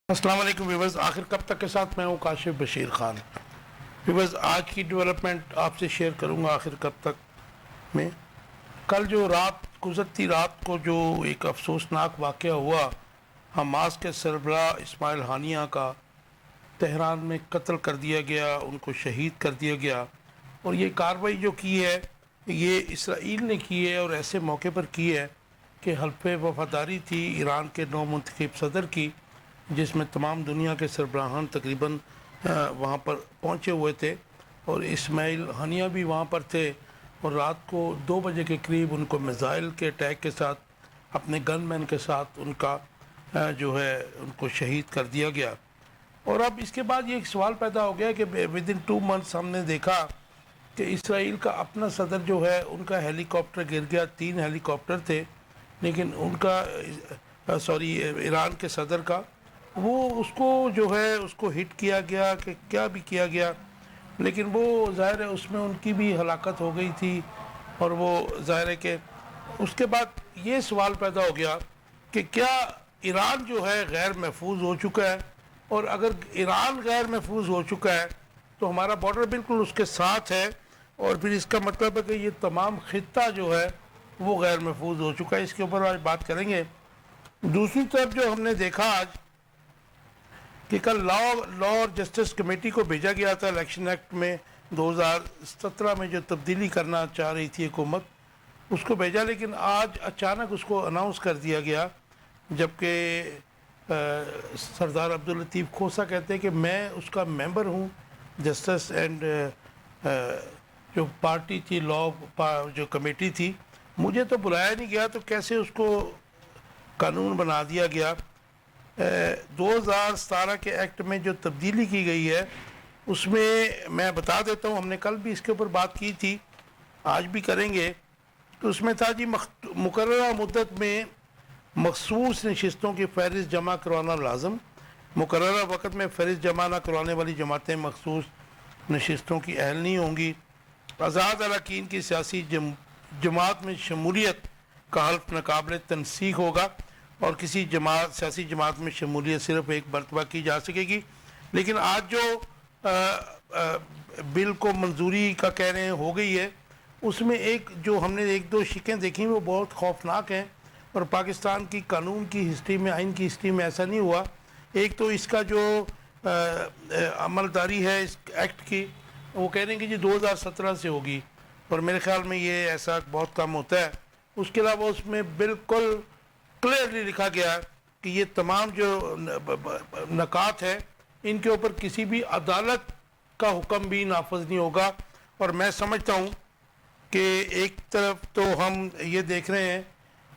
السلام علیکم ویورز، آخر کب تک کے ساتھ میں ہوں کاشف بشیر خان۔ ویورز، آج کی ڈیولپمنٹ آپ سے شیئر کروں گا آخر کب تک میں۔ کل جو گزرتی رات کو جو ایک افسوسناک واقعہ ہوا، حماس کے سربراہ اسماعیل ہانیہ کا تہران میں قتل کر دیا گیا، ان کو شہید کر دیا گیا، اور یہ کارروائی جو کی ہے یہ اسرائیل نے کی ہے، اور ایسے موقع پر کی ہے کہ حلف وفاداری تھی ایران کے نو منتخب صدر کی، جس میں تمام دنیا کے سربراہان تقریباً وہاں پر پہنچے ہوئے تھے، اور اسماعیل ہانیہ بھی وہاں پر تھے، اور رات کو 2 بجے کے قریب ان کو میزائل کے اٹیک کے ساتھ اپنے گن مین کے ساتھ ان کا جو ہے ان کو شہید کر دیا گیا۔ اور اب اس کے بعد یہ ایک سوال پیدا ہو گیا کہ ود ان 2 منتھس ہم نے دیکھا کہ اسرائیل کا اپنا صدر جو ہے ان کا ہیلی کاپٹر گر گیا، 3 ہیلی کاپٹر تھے، لیکن ان کا ایران کے صدر کا وہ اس کو جو ہے اس کو ہٹ کیا گیا کہ کیا بھی کیا گیا، لیکن وہ ظاہر ہے اس میں ان کی بھی ہلاکت ہو گئی تھی، اور وہ ظاہر ہے کہ اس کے بعد یہ سوال پیدا ہو گیا کہ کیا ایران جو ہے غیر محفوظ ہو چکا ہے، اور اگر ایران غیر محفوظ ہو چکا ہے تو ہمارا بارڈر بالکل اس کے ساتھ ہے، اور پھر اس کا مطلب ہے کہ یہ تمام خطہ جو ہے وہ غیر محفوظ ہو چکا ہے۔ اس کے اوپر آج بات کریں گے۔ دوسری طرف جو ہم نے دیکھا آج کہ کل لا اور جسٹس کمیٹی کو بھیجا گیا تھا الیکشن ایکٹ میں 2017 میں جو تبدیلی کرنا چاہ رہی تھی حکومت، اس کو بھیجا، لیکن آج اچانک اس کو اناؤنس کر دیا گیا، جبکہ سردار عبداللطیف کھوسہ کہتے ہیں کہ میں اس کا ممبر ہوں، جسٹس اینڈ جو پارٹی تھی لا جو کمیٹی تھی، مجھے تو بلایا نہیں گیا، تو کیسے اس کو قانون بنا دیا گیا۔ 2017 کے ایکٹ میں جو تبدیلی کی گئی ہے اس میں بتا دیتا ہوں، ہم نے کل بھی اس کے اوپر بات کی تھی، آج بھی کریں گے، تو اس میں تھا جی مقررہ مدت میں مخصوص نشستوں کی فہرست جمع کروانا لازم، مقررہ وقت میں فہرست جمع نہ کروانے والی جماعتیں مخصوص نشستوں کی اہل نہیں ہوں گی، آزاد اراکین کی سیاسی جماعت میں شمولیت کا حلف ناقابل تنسیخ ہوگا، اور کسی سیاسی جماعت میں شمولیت صرف ایک مرتبہ کی جا سکے گی۔ لیکن آج جو بل کو منظوری کا کہہ رہے ہیں ہو گئی ہے، اس میں ایک جو ہم نے 1-2 شکیں دیکھی وہ بہت خوفناک ہیں، اور پاکستان کی قانون کی ہسٹری میں، آئین کی ہسٹری میں ایسا نہیں ہوا۔ ایک تو اس کا جو عملداری ہے اس ایکٹ کی، وہ کہہ رہے ہیں کہ جی 2017 سے ہوگی، اور میرے خیال میں یہ ایسا بہت کم ہوتا ہے۔ اس کے علاوہ اس میں بالکل کلیئرلی لکھا گیا ہے کہ یہ تمام جو نکات ہیں ان کے اوپر کسی بھی عدالت کا حکم بھی نافذ نہیں ہوگا، اور میں سمجھتا ہوں کہ ایک طرف تو ہم یہ دیکھ رہے ہیں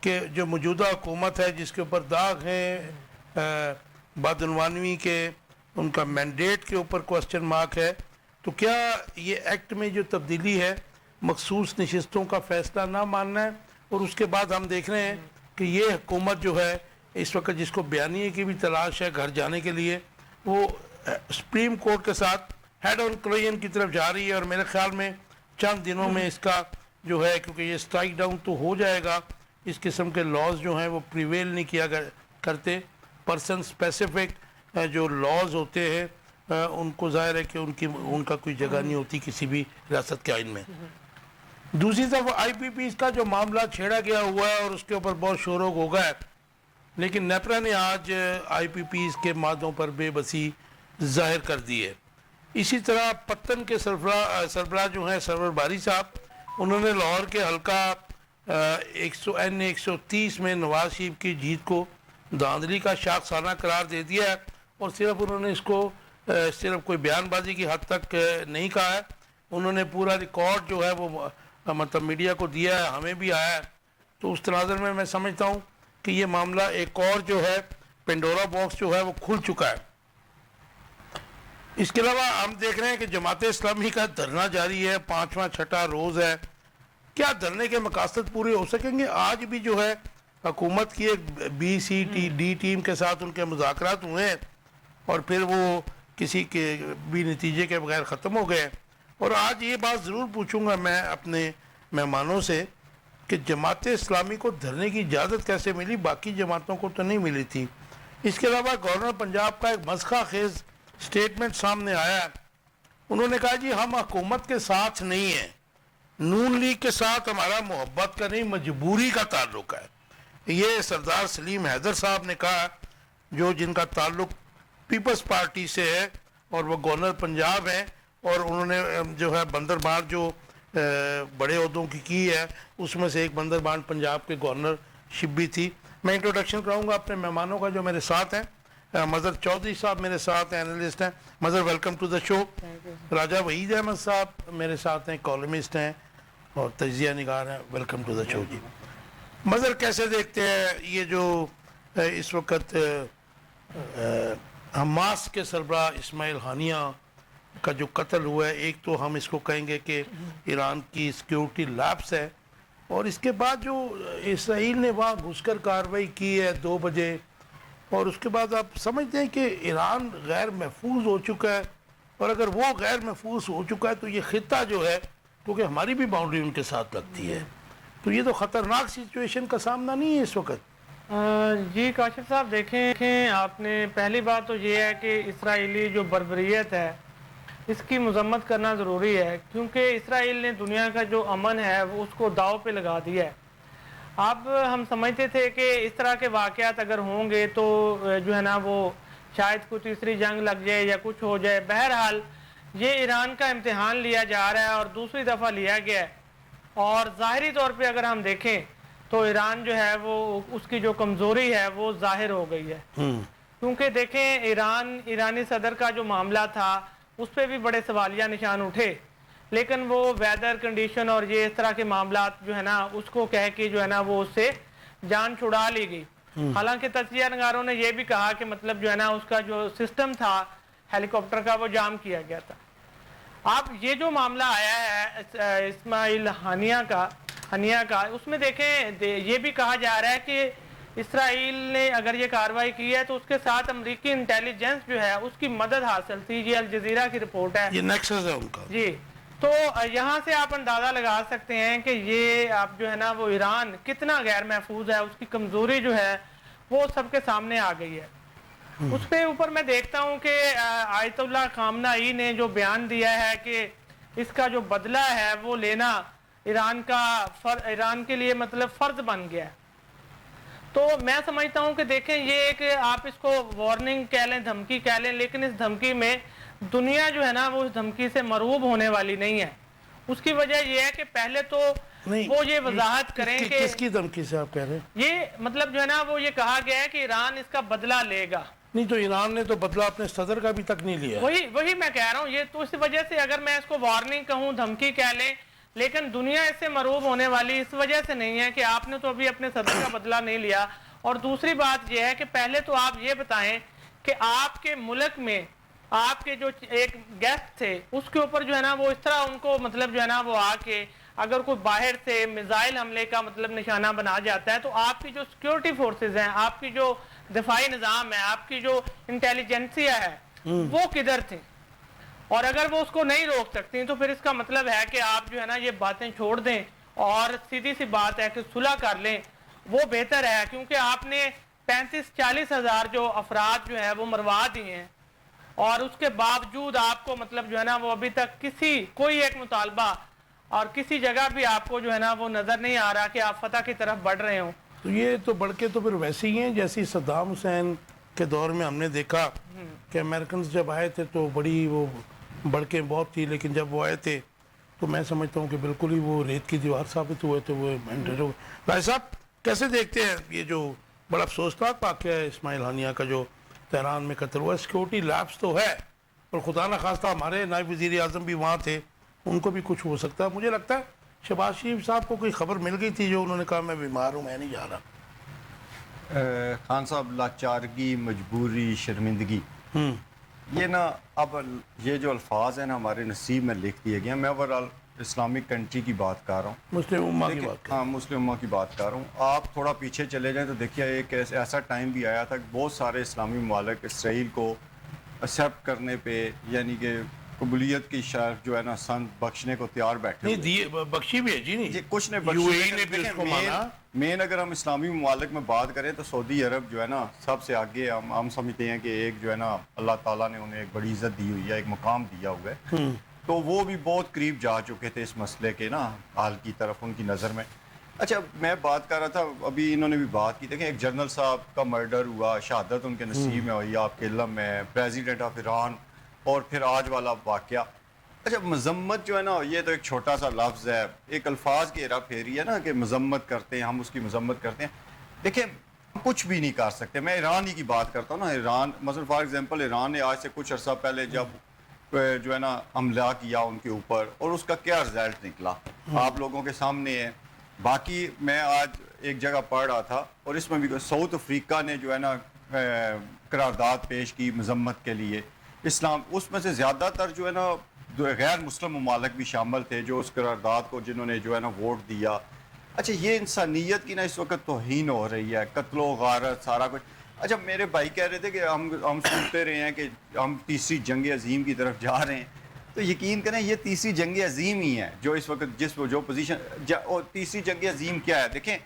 کہ جو موجودہ حکومت ہے جس کے اوپر داغ ہیں بدعنوانی کے، ان کا مینڈیٹ کے اوپر کوسچن مارک ہے، تو کیا یہ ایکٹ میں جو تبدیلی ہے مخصوص نشستوں کا فیصلہ نہ ماننا ہے، اور اس کے بعد ہم دیکھ رہے ہیں کہ یہ حکومت جو ہے اس وقت جس کو بیانیے کی بھی تلاش ہے گھر جانے کے لیے، وہ سپریم کورٹ کے ساتھ ہیڈ آن کلیجن کی طرف جا رہی ہے، اور میرے خیال میں چند دنوں میں اس کا جو ہے، کیونکہ یہ سٹرائک ڈاؤن تو ہو جائے گا، اس قسم کے لاز جو ہیں وہ پریویل نہیں کیا کرتے، پرسن اسپیسیفک جو لاز ہوتے ہیں ان کو ظاہر ہے کہ ان کا کوئی جگہ نہیں ہوتی کسی بھی ریاست کے آئین میں۔ دوسری طرف آئی پی پیز کا جو معاملہ چھیڑا گیا ہوا ہے اور اس کے اوپر بہت شور و غوغا ہے، لیکن نیپرا نے آج آئی پی پیز کے مادوں پر بے بسی ظاہر کر دی ہے۔ اسی طرح پتن کے سربراہ جو ہیں سرور باری صاحب، انہوں نے لاہور کے حلقہ N130 میں نواز شریف کی جیت کو دھاندلی کا شاخسانہ قرار دے دیا ہے، اور صرف انہوں نے اس کو صرف کوئی بیان بازی کی حد تک نہیں کہا ہے، انہوں نے پورا ریکارڈ جو ہے وہ مطلب میڈیا کو دیا ہے، ہمیں بھی آیا ہے۔ تو اس تناظر میں سمجھتا ہوں کہ یہ معاملہ ایک اور جو ہے پینڈورا باکس جو ہے وہ کھل چکا ہے۔ اس کے علاوہ ہم دیکھ رہے ہیں کہ جماعت اسلامی کا دھرنا جاری ہے، 5واں 6واں روز ہے۔ کیا دھرنے کے مقاصد پورے ہو سکیں گے؟ آج بھی جو ہے حکومت کی ایک BCD ٹیم کے ساتھ ان کے مذاکرات ہوئے ہیں، اور پھر وہ کسی کے بھی نتیجے کے بغیر ختم ہو گئے۔ اور آج یہ بات ضرور پوچھوں گا میں اپنے مہمانوں سے کہ جماعت اسلامی کو دھرنے کی اجازت کیسے ملی؟ باقی جماعتوں کو تو نہیں ملی تھی، اس کے علاوہ گورنر پنجاب کا ایک مسخہ خیز سٹیٹمنٹ سامنے آیا ہے. انہوں نے کہا جی ہم حکومت کے ساتھ نہیں ہیں, نون لیگ کے ساتھ ہمارا محبت کا نہیں مجبوری کا تعلق ہے. یہ سردار سلیم حیدر صاحب نے کہا, جو جن کا تعلق پیپلز پارٹی سے ہے اور وہ گورنر پنجاب ہیں, اور انہوں نے جو ہے بندربان جو بڑے عہدوں کی ہے اس میں سے ایک بندربان پنجاب کے گورنر شپ بھی تھی. میں انٹروڈکشن کراؤں گا اپنے مہمانوں کا جو میرے ساتھ ہیں. مظہر چودھری صاحب میرے ساتھ ہیں, اینالسٹ ہیں. مظہر ویلکم ٹو دا شو. راجہ وحید احمد صاحب میرے ساتھ ہیں, کالمسٹ ہیں اور تجزیہ نگار ہیں. ویلکم ٹو دا شو جی. مظہر کیسے دیکھتے ہیں یہ جو اس وقت حماس کے سربراہ اسماعیل ہانیہ کا جو قتل ہوا ہے؟ ایک تو ہم اس کو کہیں گے کہ ایران کی سیکیورٹی لیپس ہے, اور اس کے بعد جو اسرائیل نے وہاں گھس کر کارروائی کی ہے 2 بجے, اور اس کے بعد آپ سمجھتے ہیں کہ ایران غیر محفوظ ہو چکا ہے, اور اگر وہ غیر محفوظ ہو چکا ہے تو یہ خطہ جو ہے, کیونکہ ہماری بھی باؤنڈری ان کے ساتھ لگتی ہے, تو یہ تو خطرناک سچویشن کا سامنا نہیں ہے اس وقت. جی کاشف صاحب دیکھیں آپ نے, پہلی بات تو یہ ہے کہ اسرائیلی جو بربریت ہے اس کی مذمت کرنا ضروری ہے, کیونکہ اسرائیل نے دنیا کا جو امن ہے وہ اس کو داؤ پہ لگا دیا ہے. اب ہم سمجھتے تھے کہ اس طرح کے واقعات اگر ہوں گے تو جو ہے نا وہ شاید کوئی تیسری جنگ لگ جائے یا کچھ ہو جائے. بہرحال یہ ایران کا امتحان لیا جا رہا ہے اور دوسری دفعہ لیا گیا ہے, اور ظاہری طور پہ اگر ہم دیکھیں تو ایران جو ہے وہ اس کی جو کمزوری ہے وہ ظاہر ہو گئی ہے. کیونکہ دیکھیں ایرانی صدر کا جو معاملہ تھا اس پہ بھی بڑے سوالیہ نشان اٹھے, لیکن وہ ویدر کنڈیشن اور یہ اس طرح کے معاملات جو ہے نا اس کو کہہ کے جو ہے نا وہ اس سے جان چھڑا لی گئی. حالانکہ تجزیہ نگاروں نے یہ بھی کہا کہ مطلب جو ہے نا اس کا جو سسٹم تھا ہیلی کاپٹر کا وہ جام کیا گیا تھا. اب یہ جو معاملہ آیا ہے اسماعیل ہانیہ کا اس میں دیکھیں یہ بھی کہا جا رہا ہے کہ اسرائیل نے اگر یہ کارروائی کی ہے تو اس کے ساتھ امریکی انٹیلیجنس جو ہے اس کی مدد حاصل تھی. یہ الجزیرہ کی رپورٹ ہے, یہ نیکسس ہے ان کا جی. تو یہاں سے آپ اندازہ لگا سکتے ہیں کہ یہ آپ جو ہے نا وہ ایران کتنا غیر محفوظ ہے, اس کی کمزوری جو ہے وہ سب کے سامنے آ گئی ہے. اس پہ اوپر میں دیکھتا ہوں کہ آیت اللہ خامنہ ای نے جو بیان دیا ہے کہ اس کا جو بدلہ ہے وہ لینا ایران کے لیے مطلب فرض بن گیا ہے. تو میں سمجھتا ہوں کہ دیکھیں یہ ایک آپ اس کو وارننگ کہہ لیں, دھمکی کہہ لیں, لیکن اس دھمکی میں دنیا جو ہے نا وہ اس دھمکی سے مرعوب ہونے والی نہیں ہے. اس کی وجہ یہ ہے کہ پہلے تو وہ یہ وضاحت کریں کہ کس کی دھمکی سے آپ کہہ رہے ہیں؟ یہ مطلب جو ہے نا وہ یہ کہا گیا ہے کہ ایران اس کا بدلہ لے گا. نہیں تو ایران نے تو بدلہ اپنے صدر کا بھی تک نہیں لیا. وہی میں کہہ رہا ہوں, یہ تو اس وجہ سے اگر میں اس کو وارننگ کہوں, دھمکی کہہ لیں, لیکن دنیا اس سے مرعوب ہونے والی اس وجہ سے نہیں ہے کہ آپ نے تو ابھی اپنے صدر کا بدلہ نہیں لیا. اور دوسری بات یہ ہے کہ پہلے تو آپ یہ بتائیں کہ آپ کے ملک میں آپ کے جو ایک گیسٹ تھے اس کے اوپر جو ہے نا وہ اس طرح ان کو مطلب جو ہے نا وہ آ کے اگر کوئی باہر سے میزائل حملے کا مطلب نشانہ بنا جاتا ہے تو آپ کی جو سیکیورٹی فورسز ہیں, آپ کی جو دفاعی نظام ہے, آپ کی جو انٹیلیجنسیا ہے وہ کدھر تھی؟ اور اگر وہ اس کو نہیں روک سکتی تو پھر اس کا مطلب ہے کہ آپ جو ہے نا یہ باتیں چھوڑ دیں اور سیدھی سی بات ہے کہ صلح کر لیں, وہ بہتر ہے. کیونکہ آپ نے 35-40 ہزار جو افراد جو ہے وہ مروا دیے ہیں, اور اس کے باوجود آپ کو مطلب جو ہے نا وہ ابھی تک کوئی ایک مطالبہ اور کسی جگہ بھی آپ کو جو ہے نا وہ نظر نہیں آ رہا کہ آپ فتح کی طرف بڑھ رہے ہوں. تو یہ تو بڑھ کے تو پھر ویسے ہی ہیں جیسی صدام حسین کے دور میں ہم نے دیکھا کہ امریکنز جب آئے تھے تو بڑی وہ بڑکیں بہت تھی, لیکن جب وہ آئے تھے تو میں سمجھتا ہوں کہ بالکل ہی وہ ریت کی دیوار ثابت ہوئے تھے. وہ بھائی صاحب کیسے دیکھتے ہیں یہ جو بڑا افسوسناک واقعہ ہے اسماعیل ہانیہ کا جو تہران میں قتل ہوا؟ سیکیورٹی لیپس تو ہے, اور خدا نہ خواستہ ہمارے نائب وزیر اعظم بھی وہاں تھے, ان کو بھی کچھ ہو سکتا ہے. مجھے لگتا ہے شہباز شریف صاحب کو کوئی خبر مل گئی تھی جو انہوں نے کہا میں بیمار ہوں, میں نہیں جا رہا. خان صاحب لاچارگی, مجبوری, شرمندگی, یہ نا اب یہ جو الفاظ ہیں نا ہمارے نصیب میں لکھ دیے گئے ہیں. میں اوورال اسلامک کنٹری کی بات کر رہا ہوں, مسلم امہ کی بات. ہاں مسلم امہ کی بات کر رہا ہوں. آپ تھوڑا پیچھے چلے جائیں تو دیکھیے ایک ایسا ٹائم بھی آیا تھا کہ بہت سارے اسلامی ممالک اسرائیل کو ایکسیپٹ کرنے پہ یعنی کہ قبولیت کی شرف جو ہے نا سن بخشنے کو تیار بیٹھے نہیں ہوئے۔ دیے بخشی بھی ہے جی، نہیں جی کچھ نے یو اے ای نے بھی اس کو مانا۔ مین اگر ہم اسلامی ممالک میں بات کریں تو سعودی عرب جو ہے نا سب سے آگے ہم سمجھتے ہیں کہ ایک جو ہے نا اللہ تعالیٰ نے انہیں ایک بڑی عزت دی ہوئی ہے، ایک مقام دیا ہوا ہے، تو وہ بھی بہت قریب جا چکے تھے اس مسئلے کے نا حل کی طرف ان کی نظر میں۔ اچھا میں بات کر رہا تھا، ابھی انہوں نے بھی بات کی، دیکھیں ایک جنرل صاحب کا مرڈر ہوا، شہادت ان کے نصیب میں ہوئی آپ کے علم میں، پریزیڈنٹ آف ایران، اور پھر آج والا واقعہ۔ اچھا مذمت جو ہے نا یہ تو ایک چھوٹا سا لفظ ہے، ایک الفاظ کی ہیرا پھیری ہے نا کہ مذمت کرتے ہیں ہم، اس کی مذمت کرتے ہیں۔ دیکھیں کچھ بھی نہیں کر سکتے۔ میں ایران ہی کی بات کرتا ہوں نا، ایران مثلا فار ایگزامپل ایران نے آج سے کچھ عرصہ پہلے جب جو ہے نا حملہ کیا ان کے اوپر، اور اس کا کیا رزلٹ نکلا آپ لوگوں کے سامنے ہے۔ باقی میں آج ایک جگہ پڑھ رہا تھا اور اس میں بھی ساؤتھ افریقہ نے جو ہے نا قرارداد پیش کی مذمت کے لیے اسلام، اس میں سے زیادہ تر جو ہے نا غیر مسلم ممالک بھی شامل تھے جو اس قرارداد کو جنہوں نے جو ہے نا ووٹ دیا۔ اچھا یہ انسانیت کی نا اس وقت توہین ہو رہی ہے، قتل و غارت سارا کچھ۔ اچھا میرے بھائی کہہ رہے تھے کہ ہم سنتے رہے ہیں کہ ہم تیسری جنگ عظیم کی طرف جا رہے ہیں، تو یقین کریں یہ تیسری جنگ عظیم ہی ہے جو اس وقت جو پوزیشن، اور تیسری جنگ عظیم کیا ہے؟ دیکھیں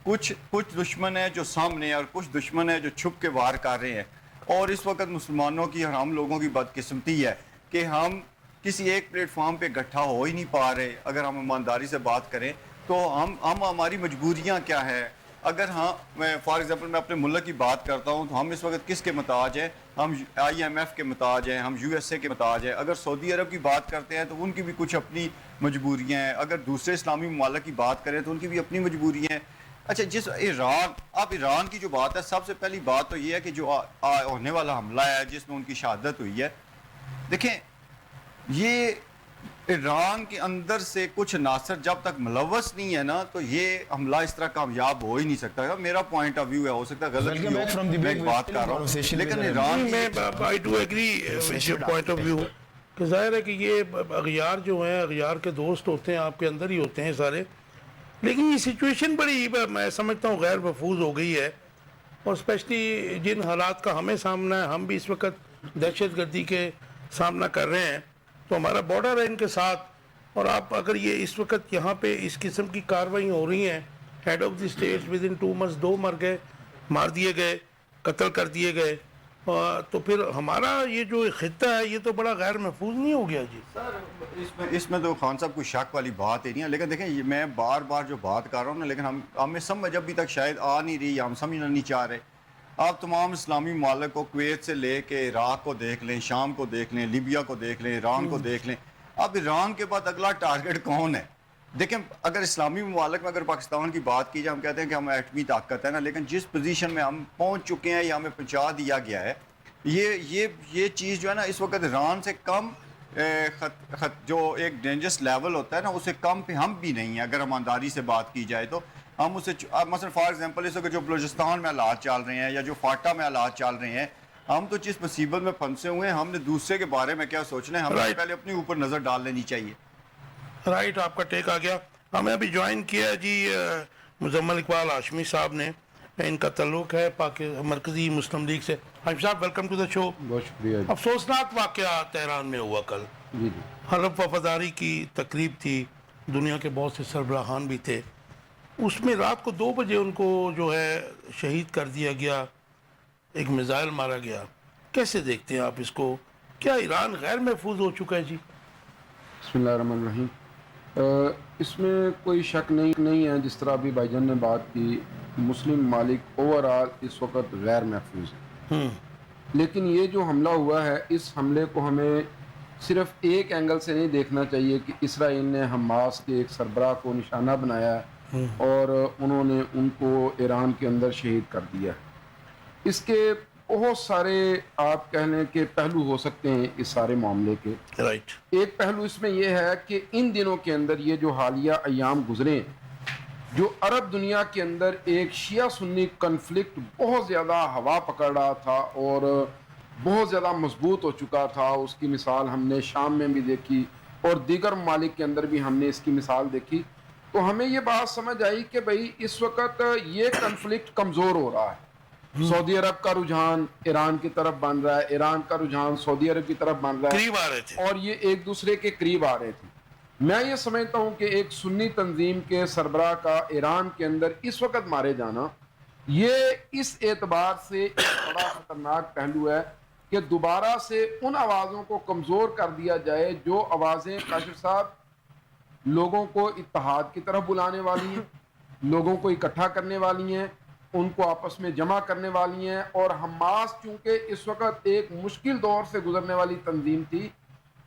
کچھ دشمن ہیں جو سامنے ہیں اور کچھ دشمن ہیں جو چھپ کے وار کر رہے ہیں، اور اس وقت مسلمانوں کی اور ہم لوگوں کی بدقسمتی ہے کہ ہم کسی ایک پلیٹ فارم پہ اکٹھا ہو ہی نہیں پا رہے۔ اگر ہم ایمانداری سے بات کریں تو ہم ہماری مجبوریاں کیا ہے؟ اگر میں فار ایگزامپل میں اپنے ملک کی بات کرتا ہوں تو ہم اس وقت کس کے محتاج ہیں؟ ہم IMF کے محتاج ہیں، ہم USA کے محتاج ہیں۔ اگر سعودی عرب کی بات کرتے ہیں تو ان کی بھی کچھ اپنی مجبوریاں ہیں، اگر دوسرے اسلامی ممالک کی بات کریں تو ان کی بھی اپنی مجبوریاں ہیں۔ اچھا جس ایران کی جو بات ہے، سب سے پہلی بات تو یہ ہے کہ جو ہونے والا حملہ ہے جس میں ان کی شہادت ہوئی ہے، دیکھیں یہ ایران کے اندر سے کچھ عناصر جب تک ملوث نہیں ہے نا تو یہ حملہ اس طرح کامیاب ہو ہی نہیں سکتا۔ میرا پوائنٹ آف ویو ہے، ہو سکتا ہے غلط بھی ہو، میں ایک بات کر رہا ہوں، لیکن ایران میں I do agree with your point of view کہ ظاہر ہے کہ یہ اغیار جو ہیں، اغیار کے دوست ہوتے ہیں، آپ کے اندر ہی ہوتے ہیں سارے، لیکن یہ سچویشن بڑی میں سمجھتا ہوں غیر محفوظ ہو گئی ہے، اور اسپیشلی جن حالات کا ہمیں سامنا ہے، ہم بھی اس وقت دہشت گردی کے سامنا کر رہے ہیں، تو ہمارا بارڈر ہے ان کے ساتھ، اور آپ اگر یہ اس وقت یہاں پہ اس قسم کی کارروائی ہو رہی ہیں، head of the states within 2 months 2 مر گئے، مار دیے گئے، قتل کر دیے گئے، تو پھر ہمارا یہ جو خطہ ہے یہ تو بڑا غیر محفوظ نہیں ہو گیا جی؟ اس میں تو خان صاحب کوئی شک والی بات ہی نہیں ہے، لیکن دیکھیں میں بار بار جو بات کر رہا ہوں نا، لیکن ہمیں سمجھ ابھی تک شاید آ نہیں رہی، ہم سمجھنا نہیں چاہ رہے۔ آپ تمام اسلامی ممالک کو کویت سے لے کے عراق کو دیکھ لیں، شام کو دیکھ لیں، لیبیا کو دیکھ لیں، ایران کو دیکھ لیں، اب ایران کے بعد اگلا ٹارگٹ کون ہے؟ دیکھیں اگر اسلامی ممالک میں اگر پاکستان کی بات کی جائے، ہم کہتے ہیں کہ ہم ایٹمی طاقت ہے نا، لیکن جس پوزیشن میں ہم پہنچ چکے ہیں یا ہمیں پہنچا دیا گیا ہے، یہ چیز جو ہے نا اس وقت ایران سے کم جو ایک ڈینجرس لیول ہوتا ہے نا، اسے کم پہ ہم بھی نہیں ہیں اگر ایمانداری سے بات کی جائے تو۔ ہم اسے مثلا فار ایگزامپل اس وقت جو بلوچستان میں حالات چل رہے ہیں یا جو فاٹا میں حالات چل رہے ہیں، ہم تو جس مصیبت میں پھنسے ہوئے ہیں، ہم نے دوسرے کے بارے میں کیا سوچنا ہے؟ ہمیں پہلے اپنے اوپر نظر ڈال لینی چاہیے۔ رائٹ، آپ کا ٹیک آ گیا۔ ہمیں ابھی جوائن کیا جی مزمل اقبال ہاشمی صاحب نے، ان کا تعلق ہے مرکزی مسلم لیگ سے۔ ہاشمی صاحب ویلکم ٹو دا شو۔ بہت شکریہ۔ افسوسناک واقعہ تہران میں ہوا کل، جی جی حلف وفاداری کی تقریب تھی، دنیا کے بہت سے سربراہان بھی تھے، اس میں رات کو 2 بجے ان کو جو ہے شہید کر دیا گیا، ایک میزائل مارا گیا۔ کیسے دیکھتے ہیں آپ اس کو؟ کیا ایران غیر محفوظ ہو چکا ہے جی؟ بسم اللہ الرحمن الرحیم۔ اس میں کوئی شک نہیں ہے، جس طرح ابھی بھائی جان نے بات کی، مسلم ممالک اوور آل اس وقت غیر محفوظ ہیں، لیکن یہ جو حملہ ہوا ہے، اس حملے کو ہمیں صرف ایک اینگل سے نہیں دیکھنا چاہیے کہ اسرائیل نے حماس کے ایک سربراہ کو نشانہ بنایا ہے اور انہوں نے ان کو ایران کے اندر شہید کر دیا۔ اس کے بہت سارے آپ کہہ لیں کہ پہلو ہو سکتے ہیں اس سارے معاملے کے۔ رائٹ، ایک پہلو اس میں یہ ہے کہ ان دنوں کے اندر یہ جو حالیہ ایام گزرے، جو عرب دنیا کے اندر ایک شیعہ سنی کنفلکٹ بہت زیادہ ہوا پکڑ رہا تھا اور بہت زیادہ مضبوط ہو چکا تھا، اس کی مثال ہم نے شام میں بھی دیکھی اور دیگر ممالک کے اندر بھی ہم نے اس کی مثال دیکھی، تو ہمیں یہ بات سمجھ آئی کہ بھئی اس وقت یہ کنفلکٹ کمزور ہو رہا ہے سعودی عرب کا رجحان ایران کی طرف بن رہا ہے، ایران کا رجحان سعودی عرب کی طرف بن رہا ہے، قریب آ رہے تھے اور یہ ایک دوسرے کے قریب آ رہے تھے۔ میں یہ سمجھتا ہوں کہ ایک سنی تنظیم کے سربراہ کا ایران کے اندر اس وقت مارے جانا، یہ اس اعتبار سے ایک بڑا خطرناک پہلو ہے کہ دوبارہ سے ان آوازوں کو کمزور کر دیا جائے جو آوازیں کاشف صاحب لوگوں کو اتحاد کی طرف بلانے والی ہیں، لوگوں کو اکٹھا کرنے والی ہیں، ان کو آپس میں جمع کرنے والی ہیں۔ اور حماس چونکہ اس وقت ایک مشکل دور سے گزرنے والی تنظیم تھی،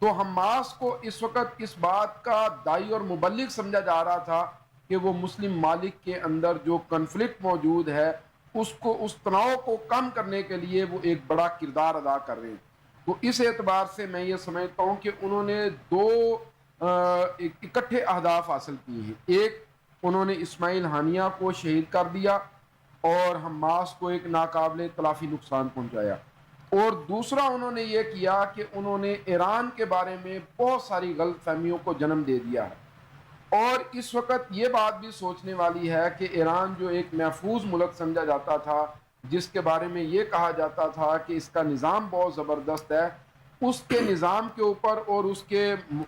تو حماس کو اس وقت اس بات کا داعی اور مبلغ سمجھا جا رہا تھا کہ وہ مسلم ممالک کے اندر جو کنفلکٹ موجود ہے اس تناؤ کو کم کرنے کے لیے وہ ایک بڑا کردار ادا کر رہے ہیں۔ تو اس اعتبار سے میں یہ سمجھتا ہوں کہ انہوں نے دو اکٹھے اہداف حاصل کیے ہیں۔ ایک، انہوں نے اسماعیل ہانیہ کو شہید کر دیا اور حماس کو ایک ناقابل تلافی نقصان پہنچایا، اور دوسرا انہوں نے یہ کیا کہ انہوں نے ایران کے بارے میں بہت ساری غلط فہمیوں کو جنم دے دیا ہے۔ اور اس وقت یہ بات بھی سوچنے والی ہے کہ ایران جو ایک محفوظ ملک سمجھا جاتا تھا، جس کے بارے میں یہ کہا جاتا تھا کہ اس کا نظام بہت زبردست ہے، اس کے نظام کے اوپر اور اس کے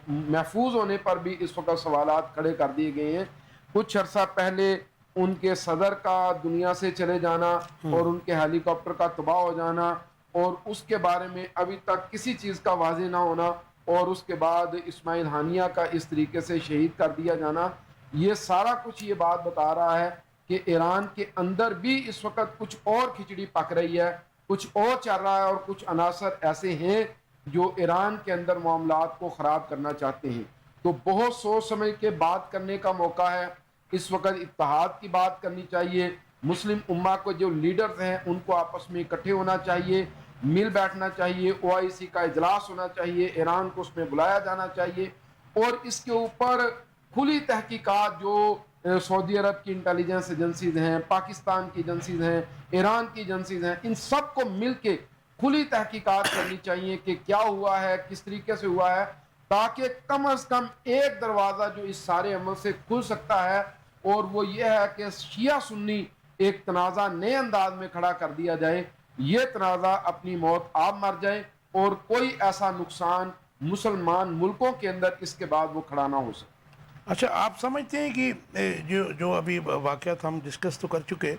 محفوظ ہونے پر بھی اس وقت سوالات کھڑے کر دیے گئے ہیں۔ کچھ عرصہ پہلے ان کے صدر کا دنیا سے چلے جانا اور ان کے ہیلی کاپٹر کا تباہ ہو جانا، اور اس کے بارے میں ابھی تک کسی چیز کا واضح نہ ہونا، اور اس کے بعد اسماعیل ہانیہ کا اس طریقے سے شہید کر دیا جانا، یہ سارا کچھ یہ بات بتا رہا ہے کہ ایران کے اندر بھی اس وقت کچھ اور کھچڑی پک رہی ہے، کچھ اور چل رہا ہے، اور کچھ عناصر ایسے ہیں جو ایران کے اندر معاملات کو خراب کرنا چاہتے ہیں۔ تو بہت سوچ سمجھ کے بات کرنے کا موقع ہے۔ اس وقت اتحاد کی بات کرنی چاہیے، مسلم امہ کو جو لیڈرز ہیں ان کو آپس میں اکٹھے ہونا چاہیے، مل بیٹھنا چاہیے، OIC کا اجلاس ہونا چاہیے، ایران کو اس میں بلایا جانا چاہیے، اور اس کے اوپر کھلی تحقیقات جو سعودی عرب کی انٹیلیجنس ایجنسیز ہیں، پاکستان کی ایجنسیز ہیں، ایران کی ایجنسیز ہیں، ان سب کو مل کے کھلی تحقیقات کرنی چاہیے کہ کیا ہوا ہے، کس طریقے سے ہوا ہے، تاکہ کم از کم ایک دروازہ جو اس سارے عمل سے کھل سکتا ہے، اور وہ یہ ہے کہ شیعہ سنی ایک تنازع نئے انداز میں کھڑا کر دیا جائے، یہ تنازع اپنی موت آپ مر جائے، اور کوئی ایسا نقصان مسلمان ملکوں کے اندر اس کے بعد وہ کھڑا نہ ہو سکے۔ اچھا، آپ سمجھتے ہیں کہ جو ابھی واقعات ہم ڈسکس تو کر چکے،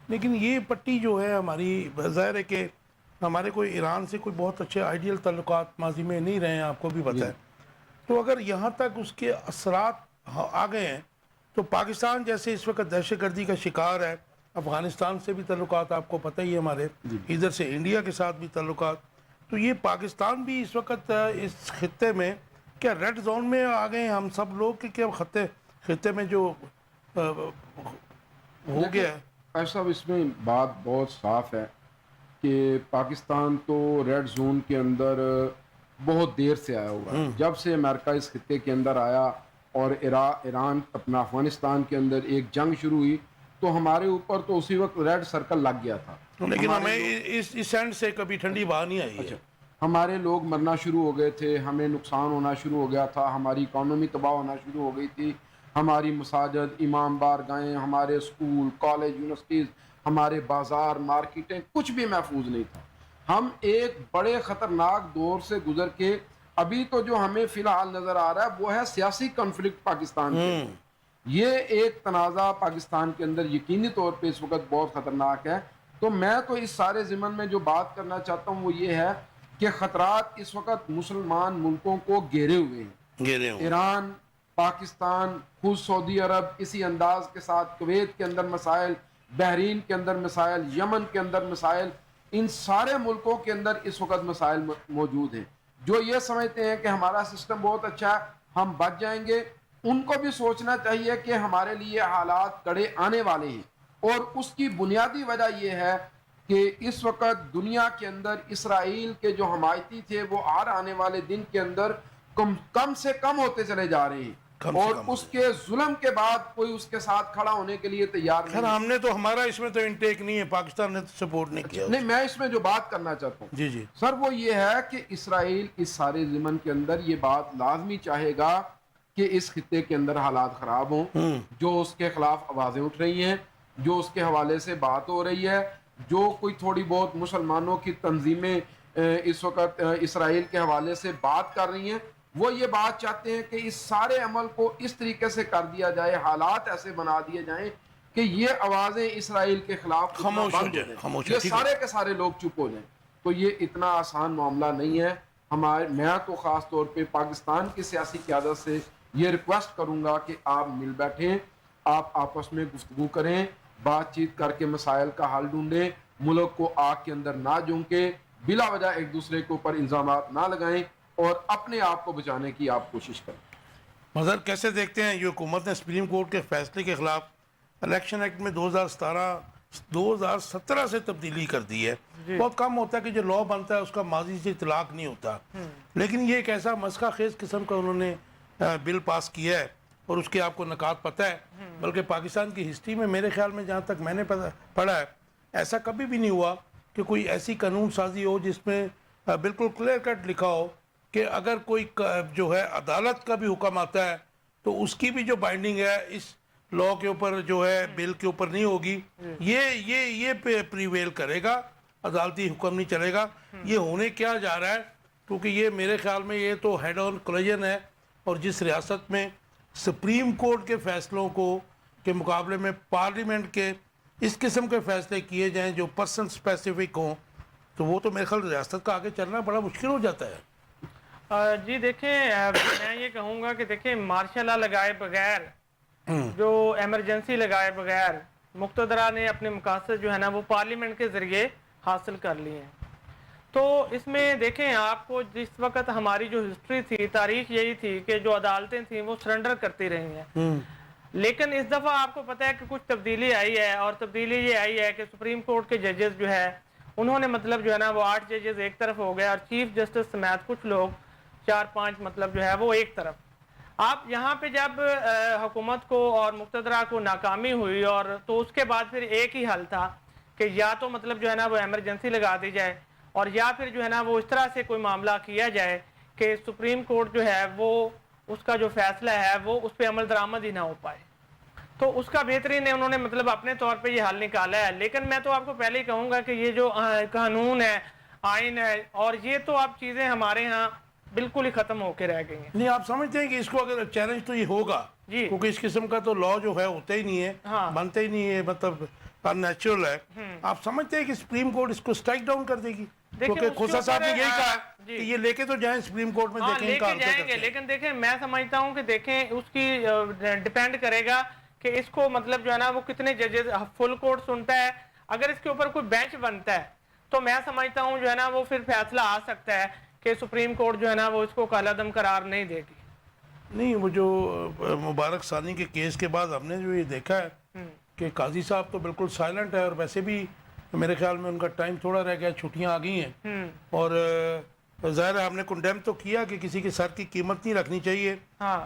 لیکن یہ پٹی جو ہے ہماری، ظاہر ہے کہ ہمارے کوئی ایران سے کوئی بہت اچھے آئیڈیل تعلقات ماضی میں نہیں رہے ہیں، آپ کو بھی پتہ ہے، تو اگر یہاں تک اس کے اثرات آ گئے ہیں تو پاکستان جیسے اس وقت دہشت گردی کا شکار ہے، افغانستان سے بھی تعلقات آپ کو پتہ ہی ہے ہمارے، ادھر سے انڈیا کے ساتھ بھی تعلقات، تو یہ پاکستان بھی اس وقت اس خطے میں کیا ریڈ زون میں آ گئے ہیں ہم سب لوگ، کہ کیا خطے میں جو ہو گیا ہے؟ ایسا اس میں بات بہت صاف ہے کہ پاکستان تو ریڈ زون کے اندر بہت دیر سے آیا ہوا ہے۔ جب سے امریکہ اس خطے کے اندر آیا اور ایران اپنا افغانستان کے اندر ایک جنگ شروع ہوئی، تو ہمارے اوپر تو اسی وقت ریڈ سرکل لگ گیا تھا، لیکن ہمیں اس اینڈ سے کبھی ٹھنڈی ہوا نہیں آئی ہے۔ ہمارے لوگ مرنا شروع ہو گئے تھے، ہمیں نقصان ہونا شروع ہو گیا تھا، ہماری اکانومی تباہ ہونا شروع ہو گئی تھی، ہماری مساجد، امام بارگاہیں، ہمارے اسکول، کالج، یونیورسٹیز، ہمارے بازار، مارکیٹیں، کچھ بھی محفوظ نہیں تھا۔ ہم ایک بڑے خطرناک دور سے گزر کے ابھی تو جو ہمیں فی الحال نظر آ رہا ہے وہ ہے سیاسی کنفلکٹ پاکستان کے، یہ ایک تنازع پاکستان کے اندر یقینی طور پہ اس وقت بہت خطرناک ہے۔ تو میں تو اس سارے ضمن میں جو بات کرنا چاہتا ہوں وہ یہ ہے کہ خطرات اس وقت مسلمان ملکوں کو گھیرے ہوئے ہیں، ایران، پاکستان، خود سعودی عرب اسی انداز کے ساتھ، کویت کے اندر مسائل، بحرین کے اندر مسائل، یمن کے اندر مسائل، ان سارے ملکوں کے اندر اس وقت مسائل موجود ہیں۔ جو یہ سمجھتے ہیں کہ ہمارا سسٹم بہت اچھا ہے، ہم بچ جائیں گے، ان کو بھی سوچنا چاہیے کہ ہمارے لیے حالات کڑے آنے والے ہیں، اور اس کی بنیادی وجہ یہ ہے کہ اس وقت دنیا کے اندر اسرائیل کے جو حمایتی تھے وہ ہر آنے والے دن کے اندر کم سے کم ہوتے چلے جا رہے ہیں، اور اس کے ظلم کے بعد کوئی اس کے ساتھ کھڑا ہونے کے لیے تیار نہیں۔ خیر ہم نے تو، ہمارا اس میں تو انٹیک نہیں ہے، پاکستان نے تو سپورٹ نہیں کیا۔ نہیں، میں اس میں جو بات کرنا چاہتا ہوں جی سر وہ یہ ہے کہ اسرائیل اس سارے ضمن کے اندر یہ بات لازمی چاہے گا کہ اس خطے کے اندر حالات خراب ہوں، جو اس کے خلاف آوازیں اٹھ رہی ہیں، جو اس کے حوالے سے بات ہو رہی ہے، جو کوئی تھوڑی بہت مسلمانوں کی تنظیمیں اس وقت اسرائیل کے حوالے سے بات کر رہی ہیں، وہ یہ بات چاہتے ہیں کہ اس سارے عمل کو اس طریقے سے کر دیا جائے، حالات ایسے بنا دیے جائیں کہ یہ آوازیں اسرائیل کے خلاف خاموش ہو بند جائیں، خاموش ہو یہ ٹھیک ہے۔ سارے کے سارے لوگ چپ ہو جائیں۔ تو یہ اتنا آسان معاملہ نہیں ہے۔ میں تو خاص طور پہ پاکستان کی سیاسی قیادت سے یہ ریکویسٹ کروں گا کہ آپ مل بیٹھیں، آپ آپس میں گفتگو کریں، بات چیت کر کے مسائل کا حل ڈھونڈیں، ملک کو آگ کے اندر نہ جھونکیں، بلا وجہ ایک دوسرے کے اوپر الزامات نہ لگائیں، اور اپنے آپ کو بچانے کی آپ کوشش کریں۔ مظہر کیسے دیکھتے ہیں یہ حکومت نے سپریم کورٹ کے فیصلے کے خلاف الیکشن ایکٹ میں 2017 سے تبدیلی کر دی ہے؟ بہت کم ہوتا ہے کہ جو لا بنتا ہے اس کا ماضی سے اطلاق نہیں ہوتا، لیکن یہ ایک ایسا مسخہ خیز قسم کا انہوں نے بل پاس کیا ہے، اور اس کے آپ کو نکات پتہ ہے، بلکہ پاکستان کی ہسٹری میں میرے خیال میں جہاں تک میں نے پڑھا ہے، ایسا کبھی بھی نہیں ہوا کہ کوئی ایسی قانون سازی ہو جس میں بالکل کلیئر کٹ لکھا ہو کہ اگر کوئی جو ہے عدالت کا بھی حکم آتا ہے تو اس کی بھی جو بائنڈنگ ہے اس لا کے اوپر جو ہے بل کے اوپر نہیں ہوگی، یہ پریویل کرے گا، عدالتی حکم نہیں چلے گا۔ یہ ہونے کیا جا رہا ہے؟ کیونکہ یہ میرے خیال میں یہ تو ہیڈ آن کولیجن ہے، اور جس ریاست میں سپریم کورٹ کے فیصلوں کے مقابلے میں پارلیمنٹ کے اس قسم کے فیصلے کیے جائیں جو پرسن سپیسیفک ہوں، تو وہ تو میرے خیال ریاست کا آگے چلنا بڑا مشکل ہو جاتا ہے۔ جی دیکھیں، میں یہ کہوں گا کہ دیکھیں مارشل لا لگائے بغیر، جو ایمرجنسی لگائے بغیر مقتدرہ نے اپنے مقاصد جو ہے نا وہ پارلیمنٹ کے ذریعے حاصل کر لیے ہیں۔ تو اس میں دیکھیں آپ کو جس وقت ہماری جو ہسٹری تھی، تاریخ یہی تھی کہ جو عدالتیں تھیں وہ سرنڈر کرتی رہی ہیں، لیکن اس دفعہ آپ کو پتہ ہے کہ کچھ تبدیلی آئی ہے، اور تبدیلی یہ آئی ہے کہ سپریم کورٹ کے ججز جو ہے انہوں نے مطلب جو ہے نا وہ 8 ججز ایک طرف ہو گئے، اور چیف جسٹس سمیت کچھ لوگ 4-5 مطلب جو ہے وہ ایک طرف۔ آپ یہاں پہ جب حکومت کو اور مقتدرہ کو ناکامی ہوئی، اور تو اس کے بعد پھر ایک ہی حل تھا کہ یا تو مطلب جو ہے نا وہ ایمرجنسی لگا دی جائے، اور یا پھر جو ہے نا وہ اس طرح سے کوئی معاملہ کیا جائے کہ سپریم کورٹ جو ہے وہ اس کا جو فیصلہ ہے وہ اس پہ عمل درآمد ہی نہ ہو پائے۔ تو اس کا بہترین ہے انہوں نے مطلب اپنے طور پہ یہ حل نکالا ہے، لیکن میں تو آپ کو پہلے ہی کہوں گا کہ یہ جو قانون ہے، آئین ہے، اور یہ تو اب چیزیں ہمارے ہاں بالکل ہی ختم ہو کے رہ گئی ہیں۔ نہیں، آپ سمجھتے ہیں کہ اس کو اگر چیلنج تو یہ ہوگا، جی کیونکہ اس قسم کا تو لا جو ہے ہوتا ہی نہیں ہے، ہاں بنتا ہی نہیں ہے، مطلب نیچرل ہے۔ آپ سمجھتے ہیں کہ سپریم کورٹ اس کو سٹرائک ڈاؤن کر دے گی؟ کیونکہ کھوسا صاحب نے یہی کہا کہ یہ لے کے تو جائیں سپریم کورٹ میں، دیکھیں لے ان کا کے حل کیا جائیں کرتے گے، ہیں۔ لیکن دیکھیں میں سمجھتا ہوں کہ دیکھیں اس کی ڈیپینڈ کرے گا کہ اس کو مطلب جو ہے نا وہ کتنے ججز فل کورٹ سنتا ہے۔ اگر اس کے اوپر کوئی بینچ بنتا ہے تو میں سمجھتا ہوں جو ہے نا وہ پھر فیصلہ آ سکتا ہے کہ سپریم کورٹ جو ہے نا وہ اس کو کالعدم قرار نہیں دے گی۔ نہیں، وہ جو مبارک ثانی کے کیس کے بعد ہم نے جو یہ دیکھا ہے کہ قاضی صاحب تو بالکل سائلنٹ ہے، اور ویسے بھی میرے خیال میں ان کا ٹائم تھوڑا رہ گیا، چھٹیاں آ گئی ہیں، اور ظاہر ہے ہم نے کنڈیم تو کیا کہ کسی کے سر کی قیمت نہیں رکھنی چاہیے،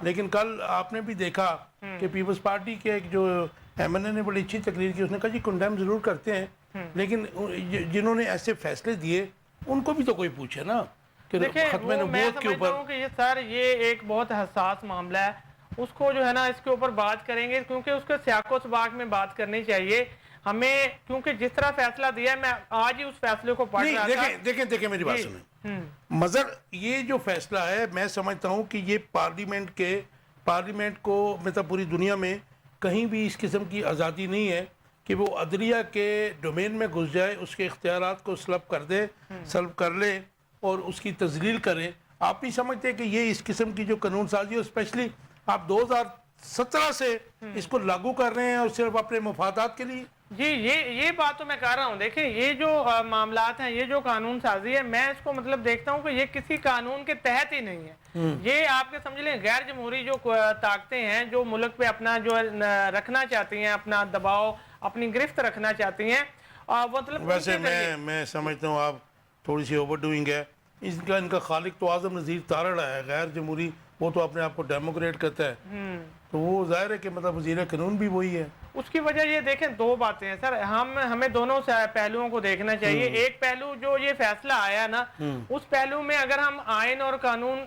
لیکن کل آپ نے بھی دیکھا کہ پیپلز پارٹی کے ایک جو ایم این اے نے بڑی اچھی تقریر کی، اس نے کہا جی کنڈیم ضرور کرتے ہیں، لیکن جنہوں نے ایسے فیصلے دیے ان کو بھی تو کوئی پوچھے نا کہ ختم میں نبوت کے سمجھتا اوپر۔ ہوں کہ یہ سر یہ ایک بہت حساس معاملہ ہے، اس کو جو ہے نا اس کے اوپر بات کریں گے، کیونکہ اس کے سیاق و سباق میں بات کرنی چاہیے ہمیں، کیونکہ جس طرح فیصلہ دیا ہے میں آج ہی اس فیصلے کو پڑھ رہا تھا۔ دیکھیں میری بات سنیں مظہر، یہ جو فیصلہ ہے میں سمجھتا ہوں کہ یہ پارلیمنٹ کو مطلب پوری دنیا میں کہیں بھی اس قسم کی آزادی نہیں ہے کہ وہ عدلیہ کے ڈومین میں گھس جائے، اس کے اختیارات کو سلب کر لے اور اس کی تذلیل کرے۔ آپ بھی سمجھتے ہیں کہ یہ اس قسم کی جو قانون سازی ہے، اسپیشلی آپ 2017 سے اس کو لاگو کر رہے ہیں اور صرف اپنے مفادات کے لیے؟ جی یہ بات تو میں کہہ رہا ہوں، دیکھیں یہ جو معاملات ہیں، یہ جو قانون سازی ہے، میں اس کو مطلب دیکھتا ہوں کہ یہ کسی قانون کے تحت ہی نہیں ہے۔ یہ آپ کے سمجھ لیں غیر جمہوری جو طاقتیں ہیں جو ملک پہ اپنا جو رکھنا چاہتی ہیں، اپنا دباؤ، اپنی گرفت رکھنا چاہتی ہیں، مطلب ویسے میں سمجھتا ہوں آپ تھوڑی سی اوور ڈوئنگ ہے۔ ان کا خالق تو اعظم نذیر تارڑ ہے، غیر جمہوری، وہ تو اپنے آپ کو ڈیموکریٹ کہتا ہے، تو وہ ظاہر ہے کہ مطلب وزیر قانون بھی وہی ہے۔ اس کی وجہ یہ دیکھیں دو باتیں ہیں سر، ہمیں دونوں پہلوؤں کو دیکھنا چاہیے۔ ایک پہلو جو یہ فیصلہ آیا نا، اس پہلو میں اگر ہم آئین اور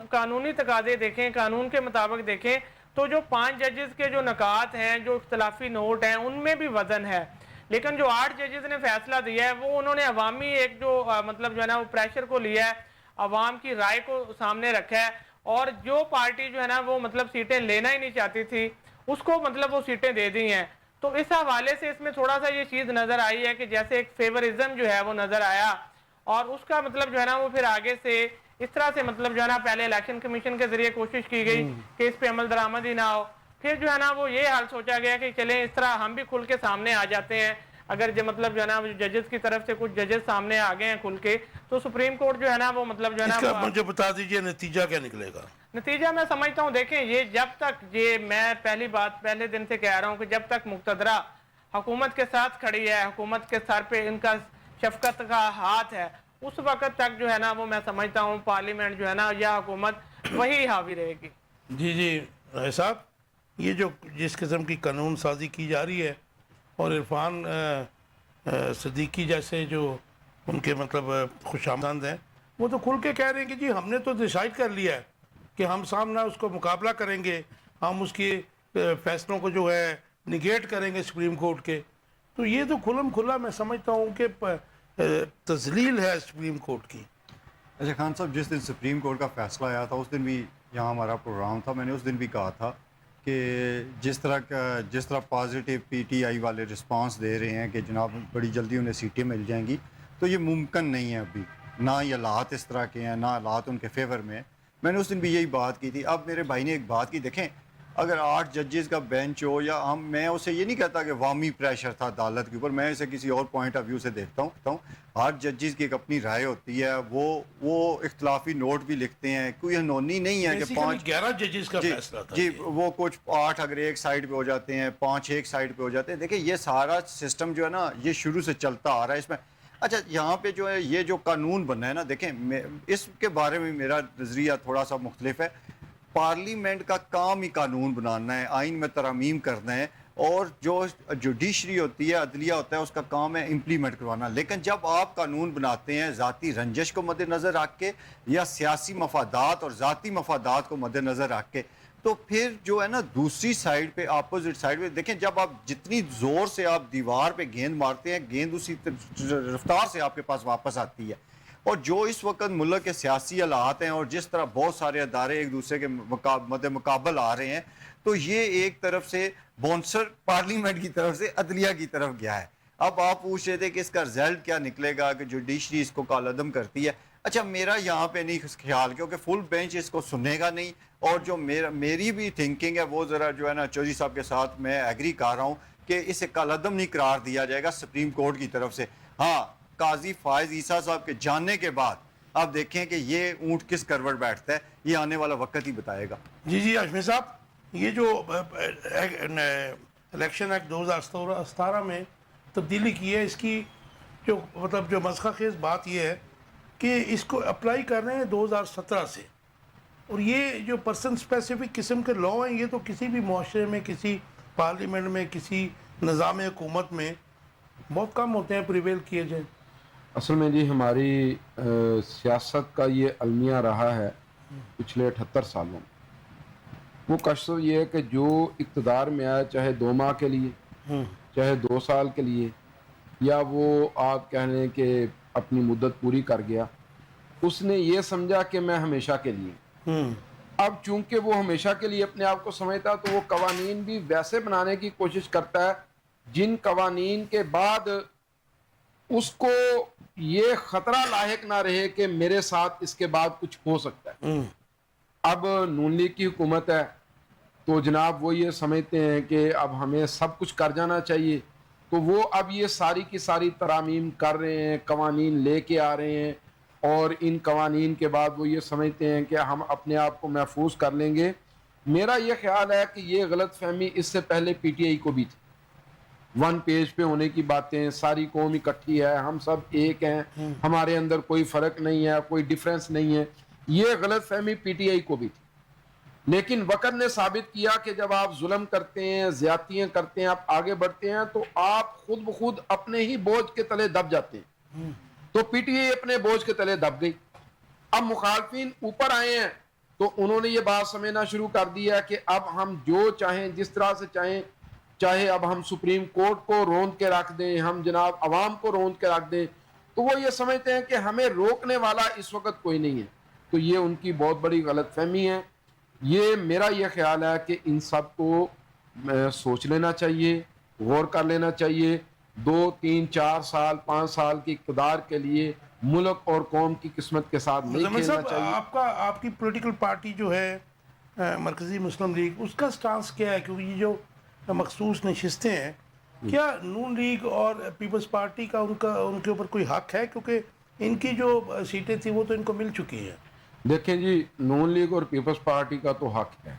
قانونی تقاضے دیکھیں، قانون کے مطابق دیکھیں، تو جو 5 ججز کے جو نکات ہیں، جو اختلافی نوٹ ہیں، ان میں بھی وزن ہے۔ لیکن جو 8 ججز نے فیصلہ دیا ہے وہ انہوں نے عوامی ایک جو مطلب جو ہے نا وہ پریشر کو لیا ہے, عوام کی رائے کو سامنے رکھا ہے, اور جو پارٹی جو ہے نا وہ مطلب سیٹیں لینا ہی نہیں چاہتی تھی اس کو مطلب وہ سیٹیں دے دی ہیں. تو اس حوالے سے اس میں تھوڑا سا یہ چیز نظر آئی ہے کہ جیسے ایک فیورزم جو ہے وہ نظر آیا, اور اس کا مطلب جو ہے نا وہ پھر آگے سے اس طرح سے مطلب جو ہے نا پہلے الیکشن کمیشن کے ذریعے کوشش کی گئی کہ اس پہ عمل درآمد ہی نہ ہو, پھر جو ہے نا وہ یہ حال سوچا گیا کہ چلیں اس طرح ہم بھی کھل کے سامنے آ جاتے ہیں, اگر جو مطلب جو ہے نا ججز کی طرف سے کچھ ججز سامنے آ گئے ہیں کھل کے, تو سپریم کورٹ جو ہے نا وہ مطلب جو ہے اس کا نا مجھے بتا دیجئے نتیجہ کیا نکلے گا؟ نتیجہ میں سمجھتا ہوں, دیکھیں یہ جب تک یہ میں پہلے دن سے کہہ رہا ہوں کہ جب تک مقتدرہ حکومت کے ساتھ کھڑی ہے, حکومت کے سر پہ ان کا شفقت کا ہاتھ ہے, اس وقت تک جو ہے نا وہ میں سمجھتا ہوں پارلیمنٹ جو ہے نا یا حکومت وہی حاوی رہے گی. جی صاحب, یہ جو جس قسم کی قانون سازی کی جا رہی ہے اور عرفان صدیقی جیسے جو ان کے مطلب خوش آمدند ہیں, وہ تو کھل کے کہہ رہے ہیں کہ جی ہم نے تو ڈیسائیڈ کر لیا ہے کہ ہم سامنا اس کو مقابلہ کریں گے, ہم اس کے فیصلوں کو جو ہے نگیٹ کریں گے سپریم کورٹ کے. تو یہ تو کھلم کھلا میں سمجھتا ہوں کہ تذلیل ہے سپریم کورٹ کی. اچھا خان صاحب, جس دن سپریم کورٹ کا فیصلہ آیا تھا اس دن بھی یہاں ہمارا پروگرام تھا, میں نے اس دن بھی کہا تھا کہ جس طرح پازیٹیو پی ٹی آئی والے رسپانس دے رہے ہیں کہ جناب بڑی جلدی انہیں سیٹیں مل جائیں گی, تو یہ ممکن نہیں ہے ابھی, نہ یہ حالات اس طرح کے ہیں, نہ حالات ان کے فیور میں. میں نے اس دن بھی یہی بات کی تھی. اب میرے بھائی نے ایک بات کی, دیکھیں اگر 8 ججز کا بینچ ہو, یا میں اسے یہ نہیں کہتا کہ عوامی پریشر تھا عدالت کے اوپر, میں اسے کسی اور پوائنٹ آف ویو سے دیکھتا ہوں. ہر ججز کی ایک اپنی رائے ہوتی ہے, وہ اختلافی نوٹ بھی لکھتے ہیں, کوئی قانونی نہیں ہے کہ 11 ججز کا فیصلہ تھا جی وہ کچھ 8 اگر ایک سائڈ پہ ہو جاتے ہیں, 5 ایک سائڈ پہ ہو جاتے ہیں. دیکھیں یہ سارا سسٹم جو ہے نا یہ شروع سے چلتا آ رہا ہے اس میں. اچھا یہاں پہ جو ہے یہ جو قانون بنا ہے نا, دیکھیں اس کے بارے میں میرا نظریہ تھوڑا سا مختلف ہے. پارلیمنٹ کا کام ہی قانون بنانا ہے, آئین میں ترامیم کرنا ہے, اور جو جوڈیشری ہوتی ہے, عدلیہ ہوتا ہے, اس کا کام ہے امپلیمنٹ کروانا. لیکن جب آپ قانون بناتے ہیں ذاتی رنجش کو مد نظر رکھ کے یا سیاسی مفادات اور ذاتی مفادات کو مد نظر رکھ کے, تو پھر جو ہے نا دوسری سائڈ پہ, اپوزٹ سائڈ پہ دیکھیں, جب آپ جتنی زور سے آپ دیوار پہ گیند مارتے ہیں, گیند اسی رفتار سے آپ کے پاس واپس آتی ہے. اور جو اس وقت ملک کے سیاسی حالات ہیں, اور جس طرح بہت سارے ادارے ایک دوسرے کے مد مقابل آ رہے ہیں, تو یہ ایک طرف سے بونسر پارلیمنٹ کی طرف سے عدلیہ کی طرف گیا ہے. اب آپ پوچھ رہے تھے کہ اس کا رزلٹ کیا نکلے گا, کہ جوڈیشری اس کو کالعدم کرتی ہے. اچھا میرا یہاں پہ نہیں خیال, کیونکہ فل بینچ اس کو سنے گا نہیں, اور جو میری بھی تھنکنگ ہے وہ ذرا جو ہے نا چودھری صاحب کے ساتھ میں ایگری کر رہا ہوں کہ اسے کالعدم نہیں قرار دیا جائے گا سپریم کورٹ کی طرف سے. ہاں قاضی فائز عیسیٰ صاحب کے جاننے کے بعد آپ دیکھیں کہ یہ اونٹ کس کروٹ بیٹھتا ہے, یہ آنے والا وقت ہی بتائے گا. جی ہاشمی صاحب, یہ جو الیکشن ایکٹ 2017 میں تبدیلی کی ہے, اس کی جو مطلب جو مسخہ خیز بات یہ ہے کہ اس کو اپلائی کر رہے ہیں 2017 سے, اور یہ جو پرسن اسپیسیفک قسم کے لاء ہیں یہ تو کسی بھی معاشرے میں, کسی پارلیمنٹ میں, کسی نظام حکومت میں بہت کم ہوتے ہیں پریویل کیے جائیں. اصل میں جی ہماری سیاست کا یہ المیہ رہا ہے پچھلے 78 سالوں میں. وہ کشف یہ ہے کہ جو اقتدار میں آیا, چاہے 2 ماہ کے لیے, چاہے 2 سال کے لیے, یا وہ آپ کہہ لیں کہ اپنی مدت پوری کر گیا, اس نے یہ سمجھا کہ میں ہمیشہ کے لیے. اب چونکہ وہ ہمیشہ کے لیے اپنے آپ کو سمجھتا, تو وہ قوانین بھی ویسے بنانے کی کوشش کرتا ہے جن قوانین کے بعد اس کو یہ خطرہ لاحق نہ رہے کہ میرے ساتھ اس کے بعد کچھ ہو سکتا ہے. اب نون لیگ کی حکومت ہے تو جناب وہ یہ سمجھتے ہیں کہ اب ہمیں سب کچھ کر جانا چاہیے, تو وہ اب یہ ساری کی ساری ترامیم کر رہے ہیں, قوانین لے کے آ رہے ہیں, اور ان قوانین کے بعد وہ یہ سمجھتے ہیں کہ ہم اپنے آپ کو محفوظ کر لیں گے. میرا یہ خیال ہے کہ یہ غلط فہمی اس سے پہلے پی ٹی آئی کو بھی تھی. 1 پیج پہ ہونے کی باتیں, ساری قوم اکٹھی ہے, ہم سب ایک ہیں, ہمارے اندر کوئی فرق نہیں ہے, کوئی ڈیفرنس نہیں ہے, یہ غلط فہمی پی ٹی آئی کو بھی تھی. لیکن وقت نے ثابت کیا کہ جب آپ ظلم کرتے ہیں, زیادتیاں کرتے ہیں, آپ آگے بڑھتے ہیں, تو آپ خود بخود اپنے ہی بوجھ کے تلے دب جاتے ہیں. تو پی ٹی آئی اپنے بوجھ کے تلے دب گئی. اب مخالفین اوپر آئے ہیں تو انہوں نے یہ بات سمجھنا شروع کر دیا کہ اب ہم جو چاہیں, جس طرح سے چاہیں چاہے اب ہم سپریم کورٹ کو روند کے رکھ دیں, ہم جناب عوام کو روند کے رکھ دیں, تو وہ یہ سمجھتے ہیں کہ ہمیں روکنے والا اس وقت کوئی نہیں ہے. تو یہ ان کی بہت بڑی غلط فہمی ہے. یہ میرا یہ خیال ہے کہ ان سب کو سوچ لینا چاہیے, غور کر لینا چاہیے. 2 3 4 سال 5 سال کی اقتدار کے لیے ملک اور قوم کی قسمت کے ساتھ نہیں کھیلنا چاہیے. آپ کی پولیٹیکل پارٹی جو ہے مرکزی مسلم لیگ, اس کا سٹانس کیا ہے؟ کیونکہ یہ جو مخصوص نشستیں ہیں, کیا نون لیگ اور پیپلز پارٹی کا ان کے اوپر کوئی حق ہے؟ کیونکہ ان کی جو سیٹیں تھیں وہ تو ان کو مل چکی ہیں. دیکھیں جی, نون لیگ اور پیپلز پارٹی کا تو حق ہے.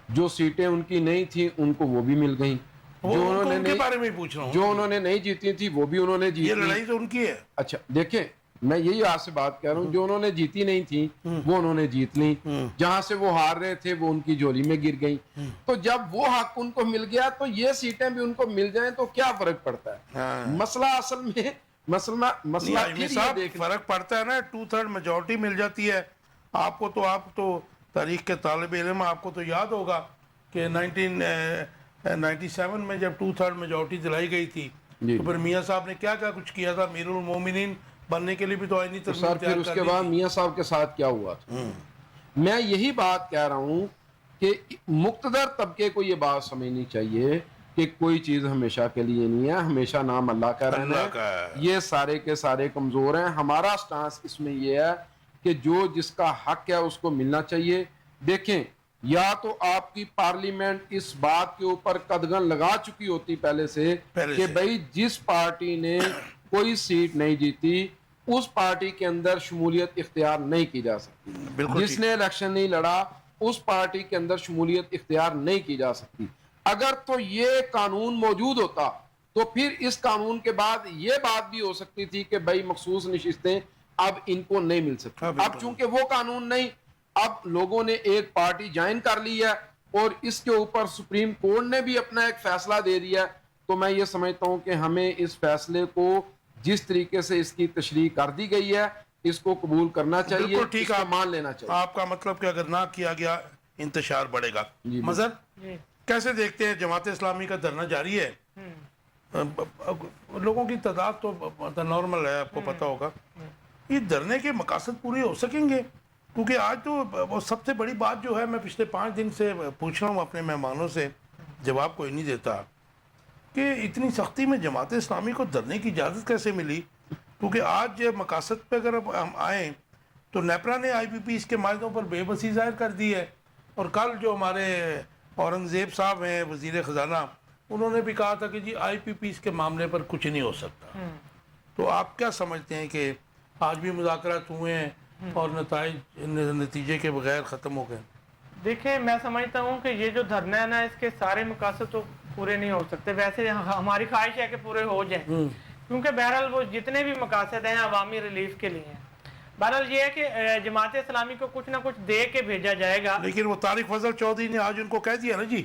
جو سیٹیں ان کی نہیں تھیں ان کو وہ بھی مل گئیں. جو ان کے بارے میں پوچھ رہا ہوں, جو انہوں نے نہیں جیتی تھی وہ بھی انہوں نے جیتی. یہ لڑائی تو ان کی ہے. اچھا دیکھیں, میں یہی آپ سے بات کہہ رہا ہوں, جو انہوں نے جیتی نہیں تھی وہ انہوں نے جیت لی. جہاں سے وہ ہار رہے تھے وہ ان کی جھولی میں گر گئیں. تو جب وہ حق ان کو مل گیا تو یہ سیٹیں بھی ان کو مل جائیں تو کیا فرق پڑتا ہے؟ مسئلہ اصل میں فرق پڑتا ہے نا, 2/3 میجورٹی مل جاتی ہے آپ کو. تو آپ تو تاریخ کے طالب علم, آپ کو تو یاد ہوگا کہ 1997 میں جب 2/3 میجورٹی دلائی گئی تھی تو پھر میاں صاحب نے کیا کچھ کیا تھا. امیر المومنین بننے کے لیے بھی تو آئینی ترمیم تیار کر دی تھی. پھر اس کے بعد میاں صاحب کے ساتھ کیا ہوا تھا؟ میں یہی بات کہہ رہا ہوں کہ مقتدر طبقے کو یہ بات سمجھنی چاہیے کہ کوئی چیز ہمیشہ کے لیے نہیں ہے, ہمیشہ نام اللہ کا رہنا ہے. یہ سارے کے سارے کمزور ہیں. ہمارا سٹانس اس میں یہ ہے کہ جو جس کا حق ہے اس کو ملنا چاہیے. دیکھیں, یا تو آپ کی پارلیمنٹ اس بات کے اوپر قدغن لگا چکی ہوتی پہلے سے کہ بھئی جس پارٹی نے کوئی سیٹ نہیں جیتی اس پارٹی کے اندر شمولیت اختیار نہیں کی جا سکتی. جس نے الیکشن نہیں لڑا اس پارٹی کے اندر شمولیت اختیار نہیں کی جا سکتی. اگر تو یہ قانون موجود ہوتا تو پھر اس قانون کے بعد یہ بات بھی ہو سکتی تھی کہ بھئی مخصوص نشستیں اب ان کو نہیں مل سکتی. اب چونکہ وہ قانون نہیں, اب لوگوں نے ایک پارٹی جوائن کر لی ہے اور اس کے اوپر سپریم کورٹ نے بھی اپنا ایک فیصلہ دے دیا. تو میں یہ سمجھتا ہوں کہ ہمیں اس فیصلے کو جس طریقے سے اس کی تشریح کر دی گئی ہے اس کو قبول کرنا چاہیے, اس کو مان لینا چاہیے. آپ کا مطلب کہ اگر نہ کیا گیا انتشار بڑھے گا. مظہر کیسے دیکھتے ہیں؟ جماعت اسلامی کا دھرنا جاری ہے, لوگوں کی تعداد تو نارمل ہے, آپ کو پتہ ہوگا. یہ دھرنے کے مقاصد پورے ہو سکیں گے؟ کیونکہ آج تو سب سے بڑی بات جو ہے, میں پچھلے 5 دن سے پوچھ رہا ہوں اپنے مہمانوں سے, جواب کوئی نہیں دیتا کہ اتنی سختی میں جماعت اسلامی کو دھرنے کی اجازت کیسے ملی. کیونکہ آج مقاصد پہ اگر ہم آئیں تو نیپرا نے آئی پی پی اس کے معاہدوں پر بے بسی ظاہر کر دی ہے. اور کل جو ہمارے اورنگزیب صاحب ہیں وزیر خزانہ, انہوں نے بھی کہا تھا کہ جی آئی پی پی اس کے معاملے پر کچھ نہیں ہو سکتا. تو آپ کیا سمجھتے ہیں کہ آج بھی مذاکرات ہوئے ہیں اور نتیجے کے بغیر ختم ہو گئے؟ دیکھیں, میں سمجھتا ہوں کہ یہ جو دھرنا ہے نا, اس کے سارے مقاصد تو پورے نہیں ہو سکتے. ویسے ہماری خواہش ہے کہ پورے ہو جائیں, کیونکہ بہرحال وہ جتنے بھی مقاصد ہیں عوامی ریلیف کے لیے ہیں. بہرحال یہ ہے کہ جماعت اسلامی کو کچھ نہ کچھ دے کے بھیجا جائے گا. لیکن وہ طارق فضل چودھری نے آج ان کو کہہ دیا نا جی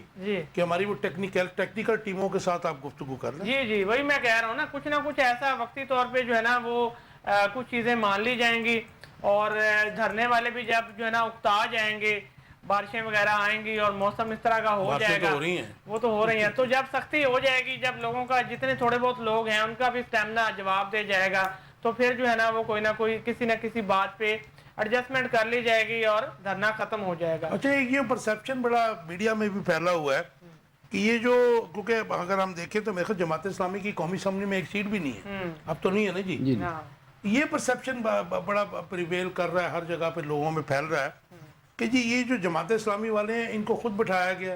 کہ ہماری وہ ٹیکنیکل ٹیموں کے ساتھ آپ گفتگو کر لیں. جی وہی میں کہہ رہا ہوں نا, کچھ نہ کچھ ایسا وقتی طور پہ جو ہے نا وہ کچھ چیزیں مان لی جائیں گی, اور دھرنے والے بھی جب جو ہے نا اکتا جائیں گے, بارشیں وغیرہ آئیں گی اور موسم اس طرح کا ہو جائے گا, وہ تو ہو رہی ہیں, تو جب سختی ہو جائے گی, جب لوگوں کا جتنے تھوڑے بہت لوگ ہیں ان کا بھی اسٹیمنا جواب دے جائے گا, تو پھر جو ہے نا وہ کوئی نہ کوئی کسی نہ کسی بات پہ ایڈجسٹمنٹ کر لی جائے گی اور دھرنا ختم ہو جائے گا. اچھا, یہ پرسیپشن بڑا میڈیا میں بھی پھیلا ہوا ہے کہ یہ جو, کیونکہ اگر ہم دیکھیں تو میرے خیال جماعت اسلامی کی قومی اسمبلی میں ایک سیٹ بھی نہیں ہے, اب تو نہیں ہے نا جی. یہ پرسیپشن بڑا پریویل کر رہا ہے, ہر جگہ پہ لوگوں میں پھیل رہا ہے کہ جی یہ جو جماعت اسلامی والے ہیں ان کو خود بٹھایا گیا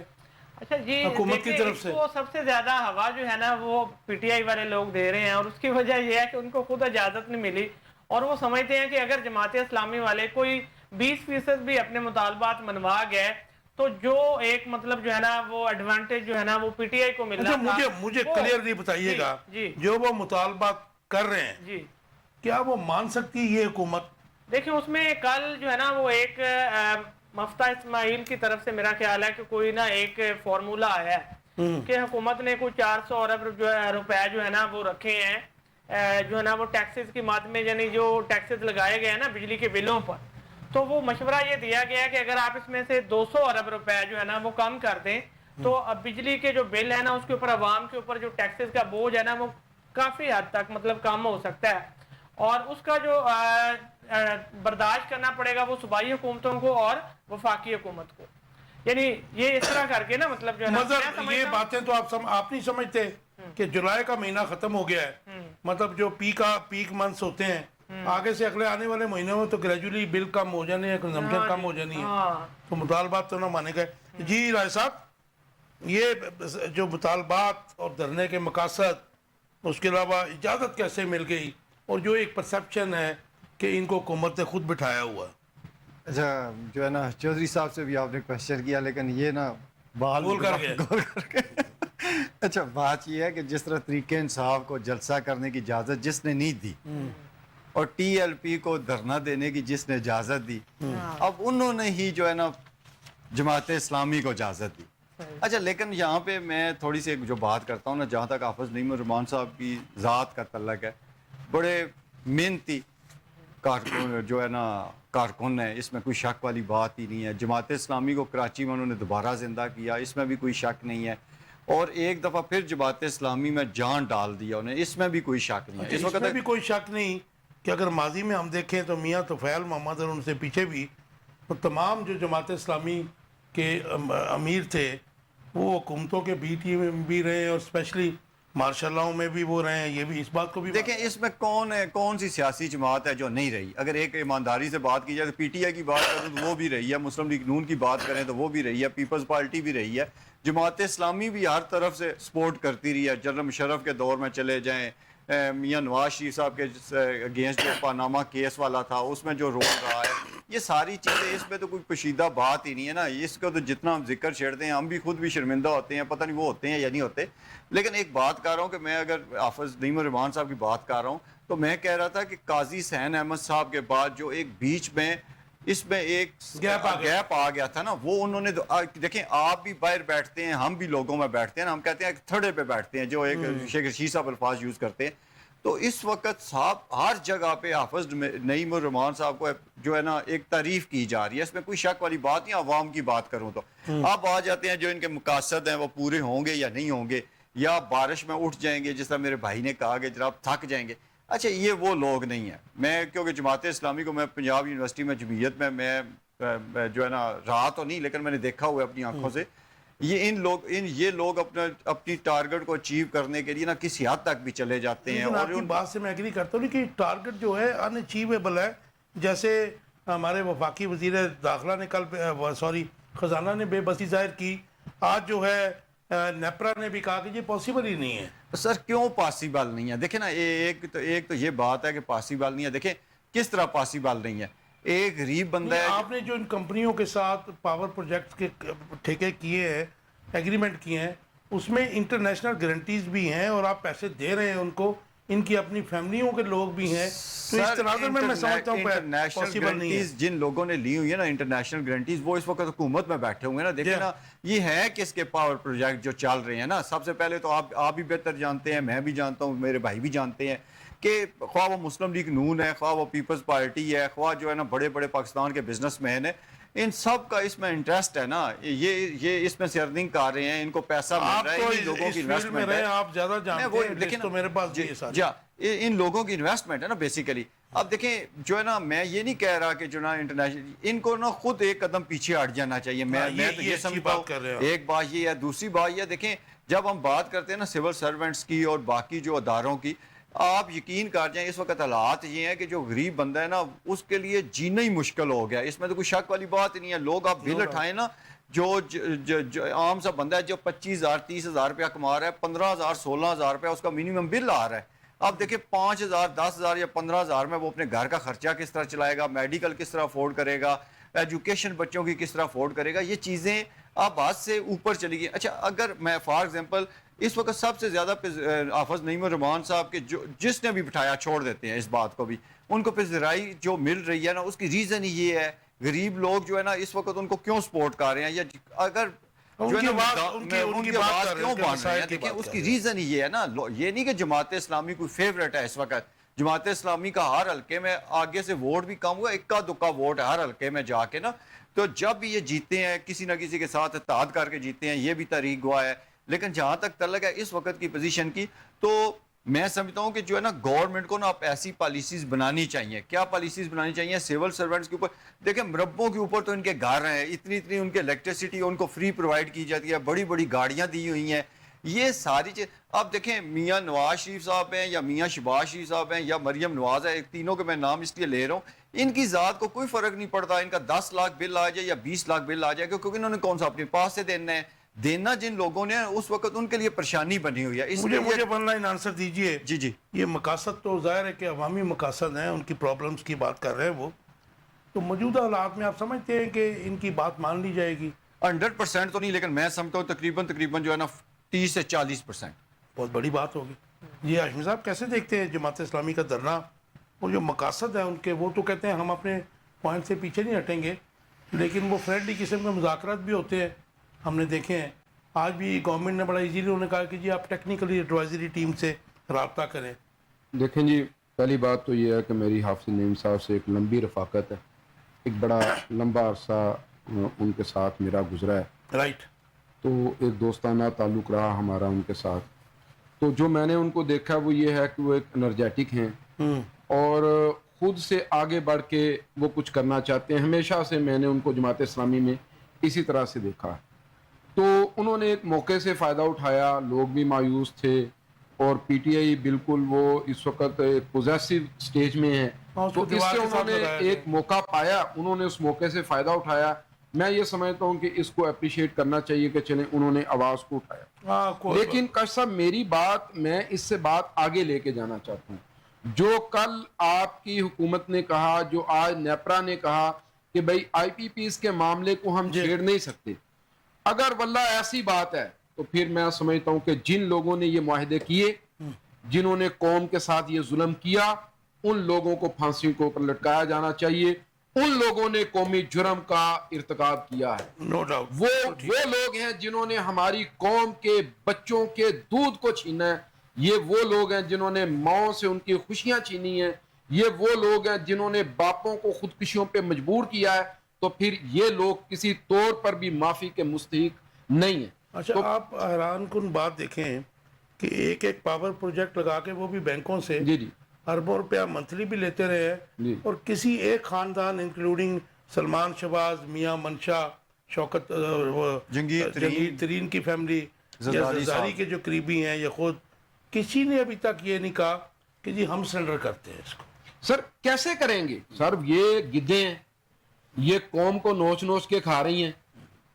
اچھا جی حکومت کی طرف سے. وہ سب سے زیادہ ہوا جو ہے نا وہ پی ٹی آئی والے لوگ دے رہے ہیں, اور اس کی وجہ یہ ہے کہ ان کو خود اجازت نہیں ملی, اور وہ سمجھتے ہیں کہ اگر جماعت اسلامی والے کوئی 20% بھی اپنے مطالبات منوا گئے تو جو ایک مطلب جو ہے نا وہ ایڈوانٹیج جو ہے نا وہ پی ٹی آئی کو ملنا تھا. مجھے کلیئرلی بتائیے گا, جو وہ مطالبات کر رہے ہیں جی کیا وہ مان سکتی ہے یہ حکومت؟ دیکھیں, اس میں کل جو ہے نا وہ ایک مفتہ اسماعیل کی طرف سے میرا خیال ہے کہ کوئی نا ایک فارمولا آیا ہے کہ حکومت نے کوئی 400 ارب روپے جو ہے نا وہ رکھے ہیں, جو ہے نا وہ ٹیکسز کی مد میں, یعنی جو ٹیکسز لگائے گئے ہیں نا بجلی کے بلوں پر, تو وہ مشورہ یہ دیا گیا ہے کہ اگر آپ اس میں سے 200 ارب روپے جو ہے نا وہ کم کر دیں تو اب بجلی کے جو بل ہے نا اس کے اوپر عوام کے اوپر جو ٹیکسز کا بوجھ ہے نا وہ کافی حد تک مطلب کم ہو سکتا ہے، اور اس کا جو برداشت کرنا پڑے گا وہ صوبائی حکومتوں کو اور وفاقی حکومت کو، یعنی یہ اس طرح کر کے نا مطلب جو ہے مطلب یہ باتیں تو آپ نہیں سمجھتے کہ جولائی کا مہینہ ختم ہو گیا ہے، مطلب جو پیک منتھس ہوتے ہیں آگے سے اگلے آنے والے مہینوں میں تو گریجولی بل کم ہو جانے ہیں، کنزمپشن کم ہو جانی ہے، تو مطالبات تو نہ مانے گئے۔ جی رائے صاحب، یہ جو مطالبات اور دھرنے کے مقاصد، اس کے علاوہ اجازت کیسے مل گئی، اور جو ایک پرسپشن ہے کہ ان کو حکومت نے خود بٹھایا ہوا ہے؟ اچھا جو ہے نا چودھری صاحب سے بھی آپ نے کوشچن کیا، لیکن یہ نا بال گول کر گئے۔ گول کر کے اچھا بات یہ ہے کہ جس طرح طریقہ انصاف کو جلسہ کرنے کی اجازت جس نے نہیں دی اور ٹی ایل پی کو دھرنا دینے کی جس نے اجازت دی، اب انہوں نے ہی جو ہے نا جماعت اسلامی کو اجازت دی۔ اچھا لیکن یہاں پہ میں تھوڑی سی جو بات کرتا ہوں نا، جہاں تک حافظ نعیم الرحمان صاحب کی ذات کا تعلق ہے، بڑے محنتی کارکن جو ہے نا کارکن ہے، اس میں کوئی شک والی بات ہی نہیں ہے۔ جماعت اسلامی کو کراچی میں انہوں نے دوبارہ زندہ کیا، اس میں بھی کوئی شک نہیں ہے، اور ایک دفعہ پھر جماعت اسلامی میں جان ڈال دیا انہیں، اس میں بھی کوئی شک نہیں ہے۔ اس میں بھی کوئی شک نہیں کہ اگر ماضی میں ہم دیکھیں تو میاں طفیل محمد اور ان سے پیچھے بھی وہ تمام جو جماعت اسلامی کے امیر تھے وہ حکومتوں کے بی ٹی میں بھی رہے، اور اسپیشلی مارشاء اللہ میں بھی وہ رہے ہیں، یہ بھی اس بات کو بھی دیکھیں اس میں کون سی سیاسی جماعت ہے جو نہیں رہی؟ اگر ایک ایمانداری سے بات کی جائے تو پی ٹی آئی کی بات کریں تو وہ بھی رہی ہے، مسلم لیگ نون کی بات کریں تو وہ بھی رہی ہے، پیپلز پارٹی بھی رہی ہے، جماعت اسلامی بھی ہر طرف سے سپورٹ کرتی رہی ہے۔ جنرل مشرف کے دور میں چلے جائیں، میاں نواز شریف صاحب کے اگینسٹ جو پاناما کیس والا تھا اس میں جو رول رہا ہے، یہ ساری چیزیں، اس میں تو کوئی پوشیدہ بات ہی نہیں ہے نا۔ اس کو تو جتنا ہم ذکر چھیڑتے ہیں، ہم بھی خود بھی شرمندہ ہوتے ہیں، پتہ نہیں وہ ہوتے ہیں یا نہیں ہوتے۔ لیکن ایک بات کر رہا ہوں کہ میں اگر حافظ نعیم الرحمان صاحب کی بات کر رہا ہوں تو میں کہہ رہا تھا کہ قاضی حسین احمد صاحب کے بعد جو ایک بیچ میں اس میں ایک گیپ آ گیا تھا نا، وہ انہوں نے دیکھیں آپ بھی باہر بیٹھتے ہیں، ہم بھی لوگوں میں بیٹھتے ہیں نا، ہم کہتے ہیں تھڑے پہ بیٹھتے ہیں، جو ایک شیخ رشید صاحب الفاظ یوز کرتے ہیں، تو اس وقت صاحب ہر جگہ پہ حافظ نعیم الرحمان صاحب کو جو ہے نا ایک تعریف کی جا رہی ہے، اس میں کوئی شک والی بات نہیں۔ عوام کی بات کروں تو اب آ جاتے ہیں جو ان کے مقاصد ہیں وہ پورے ہوں گے یا نہیں ہوں گے، یا بارش میں اٹھ جائیں گے، جس طرح میرے بھائی نے کہا کہ جناب تھک جائیں گے۔ اچھا یہ وہ لوگ نہیں ہیں۔ میں کیونکہ جماعت اسلامی کو میں پنجاب یونیورسٹی میں جمعیت میں جو ہے نا رہا تو نہیں، لیکن میں نے دیکھا ہوا اپنی آنکھوں سے، یہ لوگ اپنی ٹارگٹ کو اچیو کرنے کے لیے نا کسی حد تک بھی چلے جاتے ہیں۔ اور آپ کی بات سے میں ایگری کرتا ہوں کہ ٹارگٹ جو ہے ان اچیویبل ہے، جیسے ہمارے وفاقی وزیر داخلہ نے خزانہ نے بے بسی ظاہر کی، آج جو ہے نیپرا نے بھی کہا کہ یہ پاسبل ہی نہیں ہے۔ سر کیوں پاسبل نہیں ہے؟ دیکھیں نا ایک تو یہ بات ہے کہ پاسبل نہیں ہے۔ دیکھیں کس طرح پاسبل نہیں ہے، ایک غریب بندہ ہے۔ آپ نے جو ان کمپنیوں کے ساتھ پاور پروجیکٹ کے ٹھیکے کیے ہیں، ایگریمنٹ کیے ہیں، اس میں انٹرنیشنل گارنٹیز بھی ہیں، اور آپ پیسے دے رہے ہیں ان کو، ان کی اپنی فیملیوں کے لوگ بھی ہیں، تو اس تناظر میں سمجھتا ہوں انٹرنیشنل گارنٹیز جن لوگوں نے لی ہوئی ہے نا، انٹرنیشنل گارنٹیز، وہ اس وقت حکومت میں بیٹھے ہوئے ہیں نا۔ دیکھیں نا یہ ہے کس کے پاور پروجیکٹ جو چل رہے ہیں نا، سب سے پہلے تو آپ بھی بہتر جانتے ہیں، میں بھی جانتا ہوں، میرے بھائی بھی جانتے ہیں کہ خواہ وہ مسلم لیگ نون ہے، خواہ وہ پیپلز پارٹی ہے، خواہ جو ہے نا بڑے بڑے پاکستان کے بزنس مین ہیں، ان سب کا اس میں انٹرسٹ ہے نا، یہ اس میں سے ارننگ کر رہے ہیں، ان کو پیسہ مل رہا ہے، ان لوگوں کی انویسٹمنٹ ہے۔ آپ زیادہ جانتے ہیں، لیکن تو میرے پاس بھی ہے ساتھ، ان لوگوں کی انویسٹمنٹ ہے نا بیسیکلی۔ اب دیکھیں جو ہے نا میں یہ نہیں کہہ رہا کہ جو نا انٹرنیشنل، ان کو نا خود ایک قدم پیچھے ہٹ جانا چاہیے۔ میں تو یہ سمجھتا ہوں، ایک بات یہ ہے، دوسری بات یہ دیکھیں جب ہم بات کرتے ہیں نا سول سرونٹس کی اور باقی جو اداروں کی، آپ یقین کر جائیں اس وقت حالات یہ ہیں کہ جو غریب بندہ ہے نا اس کے لیے جینا ہی مشکل ہو گیا، اس میں تو کوئی شک والی بات نہیں ہے۔ لوگ آپ بل اٹھائیں نا، جو عام سا بندہ ہے جو 25,000 30,000 روپیہ کما رہا ہے، 15,000 16,000 روپیہ اس کا منیمم بل آ رہا ہے۔ اب دیکھیں 5,000 10,000 یا 15,000 میں وہ اپنے گھر کا خرچہ کس طرح چلائے گا، میڈیکل کس طرح افورڈ کرے گا، ایجوکیشن بچوں کی کس طرح افورڈ کرے گا، یہ چیزیں آپ بات سے اوپر چلی گئی۔ اچھا اگر میں فار ایگزامپل اس وقت سب سے زیادہ حافظ نعیم الرحمان صاحب کے جس نے بھی بٹھایا، چھوڑ دیتے ہیں اس بات کو بھی، ان کو پذیرائی جو مل رہی ہے نا اس کی ریزن ہی یہ ہے، غریب لوگ جو ہے نا اس وقت ان کو کیوں سپورٹ کر رہے ہیں، یا اگر جو ہے نا ان کی بات کیوں بن رہی ہے، دیکھیں اس کی ریزن ہی یہ ہے نا، یہ نہیں کہ جماعت اسلامی کوئی فیوریٹ ہے اس وقت۔ جماعت اسلامی کا ہر حلقے میں آگے سے ووٹ بھی کم ہوا، اکا دکا ووٹ ہے ہر حلقے میں جا کے نا، تو جب بھی یہ جیتے ہیں کسی نہ کسی کے ساتھ اتحاد کر کے جیتے ہیں, یہ بھی تحریک گواہ ہے. لیکن جہاں تک تعلق ہے اس وقت کی پوزیشن کی, تو میں سمجھتا ہوں کہ جو ہے نا گورنمنٹ کو نا اب ایسی پالیسیز بنانی چاہیے. کیا پالیسیز بنانی چاہیے؟ سیول سرونٹس کے اوپر دیکھیں, مربوں کے اوپر تو ان کے گھر ہیں, اتنی ان کے الیکٹریسٹی ان کو فری پرووائڈ کی جاتی ہے, بڑی بڑی گاڑیاں دی ہوئی ہیں, یہ ساری چیز. اب دیکھیں میاں نواز شریف صاحب ہیں یا میاں شہباز شریف صاحب ہیں یا مریم نواز ہے, تینوں کے میں نام اس لیے لے رہا ہوں, ان کی ذات کو کوئی فرق نہیں پڑتا ان کا 10 لاکھ بل آ جائے یا 20 لاکھ بل آ جائے, کیونکہ انہوں نے کون سا اپنے پاس سے دینا جن لوگوں نے اس وقت ان کے لیے پریشانی بنی ہوئی ہے. مجھے ون لائن آنسر دیجئے. جی یہ مقاصد تو ظاہر ہے کہ عوامی مقاصد ہیں, ان کی پرابلمز کی بات کر رہے ہیں وہ, تو موجودہ حالات میں آپ سمجھتے ہیں کہ ان کی بات مان لی جائے گی؟ 100% تو نہیں, لیکن میں سمجھتا ہوں تقریباً جو ہے نا 30 سے 40%. بہت بڑی بات ہوگی. یہ ہاشمی صاحب کیسے دیکھتے ہیں جماعت اسلامی کا دھرنا اور جو مقاصد ہیں ان کے؟ وہ تو کہتے ہیں ہم اپنے پوائنٹ سے پیچھے نہیں ہٹیں گے, لیکن وہ فرینڈلی قسم کے مذاکرات بھی ہوتے ہیں, ہم نے دیکھے ہیں. آج بھی گورنمنٹ نے بڑا ایزیلی انہوں نے کہا کہ جی آپ ٹیکنیکلی ایڈوائزری ٹیم سے رابطہ کریں. دیکھیں جی, پہلی بات تو یہ ہے کہ میری حافظ نعیم صاحب سے ایک لمبی رفاقت ہے, ایک بڑا لمبا عرصہ ان کے ساتھ میرا گزرا ہے. رائٹ. تو ایک دوستانہ تعلق رہا ہمارا ان کے ساتھ. تو جو میں نے ان کو دیکھا وہ یہ ہے کہ وہ ایک انرجیٹک ہیں اور خود سے آگے بڑھ کے وہ کچھ کرنا چاہتے ہیں. ہمیشہ سے میں نے ان کو جماعت اسلامی میں اسی طرح سے دیکھا. تو انہوں نے ایک موقع سے فائدہ اٹھایا, لوگ بھی مایوس تھے اور پی ٹی آئی بالکل وہ اس وقت ایک پوزیسو سٹیج میں ہے, تو اس سے انہوں نے ایک موقع پایا, انہوں نے اس موقع سے فائدہ اٹھایا. میں یہ سمجھتا ہوں کہ اس کو اپریشیٹ کرنا چاہیے کہ چلیں انہوں نے آواز کو اٹھایا. لیکن کاش صاحب میری بات, میں اس سے بات آگے لے کے جانا چاہتا ہوں. جو کل آپ کی حکومت نے کہا, جو آج نیپرا نے کہا کہ بھئی آئی پی پیز کے معاملے کو ہم چھیڑ نہیں سکتے, اگر واللہ ایسی بات ہے تو پھر میں سمجھتا ہوں کہ جن لوگوں نے یہ معاہدے کیے, جنہوں نے قوم کے ساتھ یہ ظلم کیا, ان لوگوں کو پھانسی کے اوپر لٹکایا جانا چاہیے. ان لوگوں نے قومی جرم کا ارتکاب کیا ہے. No doubt. وہ لوگ ہیں جنہوں نے ہماری قوم کے بچوں کے دودھ کو چھینا ہے. یہ وہ لوگ ہیں جنہوں نے ماؤں سے ان کی خوشیاں چھینی ہیں. یہ وہ لوگ ہیں جنہوں نے باپوں کو خودکشیوں پہ مجبور کیا ہے. تو پھر یہ لوگ کسی طور پر بھی معافی کے مستحق نہیں ہیں. اچھا, آپ حیران کن بات دیکھیں کہ ایک پاور پروجیکٹ لگا کے وہ بھی بینکوں سے جی اربوں روپیہ منتھلی بھی لیتے رہے ہیں, اور کسی ایک خاندان انکلوڈنگ سلمان شہباز, میاں منشا, شوکت, جنگیر ترین کی فیملی یا زرداری کے جو قریبی ہیں, یا خود کسی نے ابھی تک یہ نہیں کہا کہ جی ہم سرنڈر کرتے ہیں اس کو. سر کیسے کریں گے سر؟ یہ گدھے ہیں, یہ قوم کو نوچ نوچ کے کھا رہی ہیں.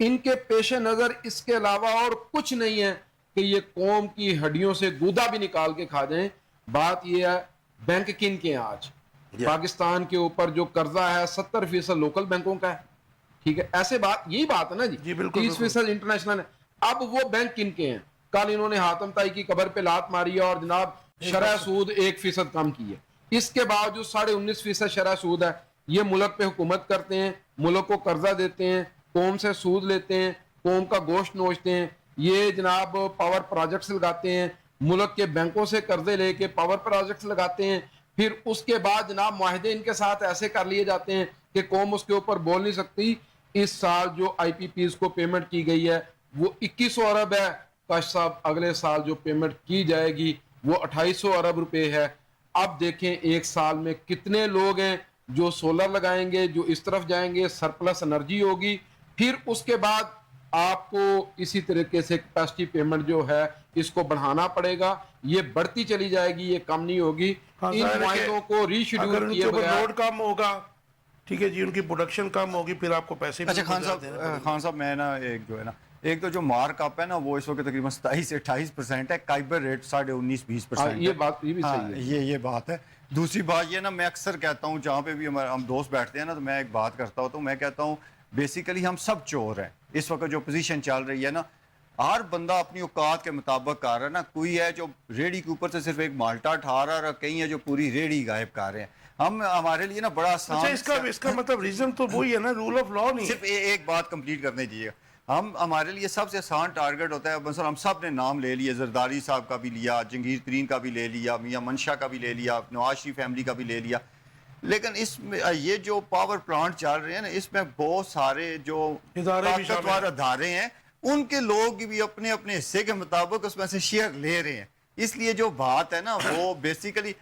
ان کے پیش نظر اس کے علاوہ اور کچھ نہیں ہے کہ یہ قوم کی ہڈیوں سے گودا بھی نکال کے کھا جائیں. بات یہ ہے بینک کن کے ہیں آج؟ پاکستان کے اوپر جو قرضہ ہے 70% لوکل بینکوں کا ہے. ٹھیک ہے, ایسے بات یہی بات ہے نا جی, 30% انٹرنیشنل ہے. اب وہ بینک کن کے ہیں؟ کل انہوں نے حاتم طائی کی قبر پہ لات ماری ہے اور جناب شرح سود 1% کم کی ہے. اس کے بعد جو 19.5% شرح سود ہے, یہ ملک پہ حکومت کرتے ہیں, ملک کو قرضہ دیتے ہیں, قوم سے سود لیتے ہیں, قوم کا گوشت نوچتے ہیں. یہ جناب پاور پروجیکٹس لگاتے ہیں, ملک کے بینکوں سے قرضے لے کے پاور پروجیکٹس لگاتے ہیں. پھر اس کے بعد جناب معاہدے ان کے ساتھ ایسے کر لیے جاتے ہیں کہ قوم اس کے اوپر بول نہیں سکتی. اس سال جو آئی پی پیز کو پیمنٹ کی گئی ہے وہ 2100 ارب ہے. کاش صاحب اگلے سال جو پیمنٹ کی جائے گی وہ 2800 ارب روپے ہے. اب دیکھیں ایک سال میں کتنے لوگ ہیں جو سولر لگائیں گے, جو اس طرف جائیں گے, سرپلس انرجی ہوگی. پھر اس کے بعد آپ کو اسی طریقے سے کیپیسٹی پیمنٹ جو ہے اس کو بڑھانا پڑے گا. یہ بڑھتی چلی جائے گی, یہ کم نہیں ہوگی. ان معاہدوں کو ری شیڈول کیے بغیر لوڈ کم ہوگا, ٹھیک ہے جی, ان کی پروڈکشن کم ہوگی, پھر آپ کو پیسے بھی. اچھا خان صاحب میں نا ایک جو ہے نا, ایک تو جو مارک اپ ہے نا وہ اس وقت تقریباً 27-28% ہے. کائبر ریٹ 19-20%. یہ بات یہ بھی صحیح ہے. یہ بات ہے. دوسری بات یہ نا, میں اکثر کہتا ہوں جہاں پہ بھی ہم دوست بیٹھتے ہیں نا, تو میں ایک بات کرتا ہوں, تو میں کہتا ہوں بیسیکلی ہم سب چور ہیں. اس وقت جو پوزیشن چل رہی ہے نا, ہر بندہ اپنی اوقات کے مطابق کر رہا ہے نا. کوئی ہے جو ریڑھی کے اوپر سے صرف ایک مالٹا اٹھا رہا ہے, اور کئی ہے جو پوری ریڑھی غائب کر رہے ہیں. ہمارے لیے نا بڑا آسان. اس کا مطلب ریزن تو وہی ہے نا, رول آف لا نہیں. صرف ایک بات کمپلیٹ کرنے دیجیے. ہمارے لیے سب سے آسان ٹارگٹ ہوتا ہے, مثلا ہم سب نے نام لے لیے, زرداری صاحب کا بھی لیا, جنگیر ترین کا بھی لے لیا, میاں منشا کا بھی لے لیا, نواز شریف فیملی کا بھی لے لیا. لیکن اس میں یہ جو پاور پلانٹ چل رہے ہیں نا، اس میں بہت سارے جو ادارے بھی شامل طاقتور ہیں۔ ادارے ہیں، ان کے لوگ بھی اپنے اپنے حصے کے مطابق اس میں سے شیئر لے رہے ہیں. اس لیے جو بات ہے نا وہ بیسیکلی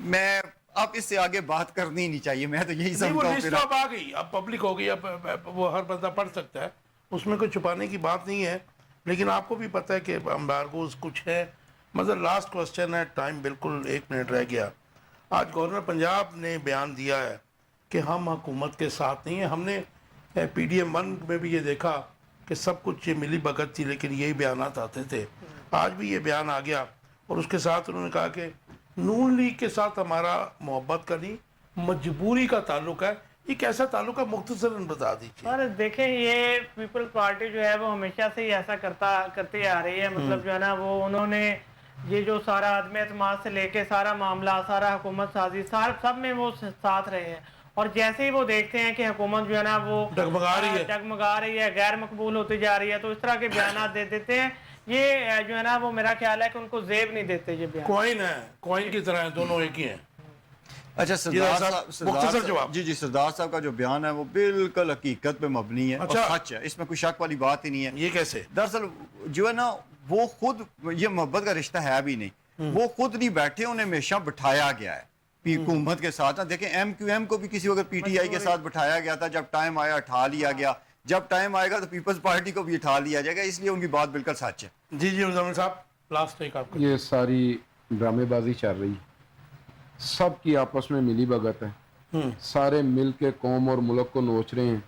میں اب اس سے آگے بات کرنی نہیں چاہیے، میں تو یہی نہیں، وہ سمجھتا ہوں. لسٹ اب آ گئی، اب پبلک ہو گئی، اب وہ ہر بندہ پڑھ سکتا ہے، اس میں کوئی چھپانے کی بات نہیں ہے. لیکن آپ کو بھی پتہ ہے کہ امبارگوز کچھ ہے. مطلب لاسٹ کوسچن ہے، ٹائم بالکل 1 منٹ رہ گیا. آج گورنر پنجاب نے بیان دیا ہے کہ ہم حکومت کے ساتھ نہیں ہیں. ہم نے پی ڈی ایم 1 میں بھی یہ دیکھا کہ سب کچھ یہ ملی بھگت تھی، لیکن یہی بیانات آتے تھے. آج بھی یہ بیان آ گیا، اور اس کے ساتھ انہوں نے کہا کہ نون لیگ کے ساتھ ہمارا محبت کا نہیں، مجبوری کا تعلق ہے. یہ کیسا تعلق ہے، مختصراً بتا دیجیے. اور دیکھیں یہ پیپل پارٹی جو ہے وہ ہمیشہ سے ہی ایسا کرتے آ رہی ہے. مطلب جو ہے نا وہ انہوں نے یہ جو سارا عدم اعتماد سے لے کے سارا معاملہ، سارا حکومت سازی سب میں وہ ساتھ رہے ہیں. اور جیسے ہی وہ دیکھتے ہیں کہ حکومت جو ہے نا وہ ڈگمگا رہی ہے، غیر مقبول ہوتی جا رہی ہے، تو اس طرح کے بیانات دے دیتے ہیں. یہ جو ہے نا وہ میرا خیال ہے کہ ان کو زیب نہیں دیتے یہ بیان. کوئن ہے، کوئن کی طرح ہیں، دونوں ایک ہی ہیں. اچھا مختصر جواب. جی سردار صاحب کا جو بیان ہے وہ بالکل حقیقت پہ مبنی ہے اور سچ ہے، اس میں کوئی شک والی بات ہی نہیں ہے. یہ کیسے؟ دراصل جو ہے نا وہ خود، یہ محبت کا رشتہ ہے بھی نہیں، وہ خود نہیں بیٹھے، انہیں ہمیشہ بٹھایا گیا ہے حکومت کے ساتھ. دیکھیں ایم کیو ایم کو بھی کسی وقت پی ٹی آئی کے ساتھ بٹھایا گیا تھا، جب ٹائم آیا اٹھا لیا گیا، جب ٹائم آئے گا تو پیپلز پارٹی کو بھی اٹھا لیا جائے گا. اس لیے ان کی بات بالکل سچ ہے. جی مزمل صاحب، لاسٹ ایک آپ کو. یہ ساری ڈرامے بازی چل رہی ہے، سب کی آپس میں ملی بھگت ہے، سارے مل کے قوم اور ملک کو نوچ رہے ہیں.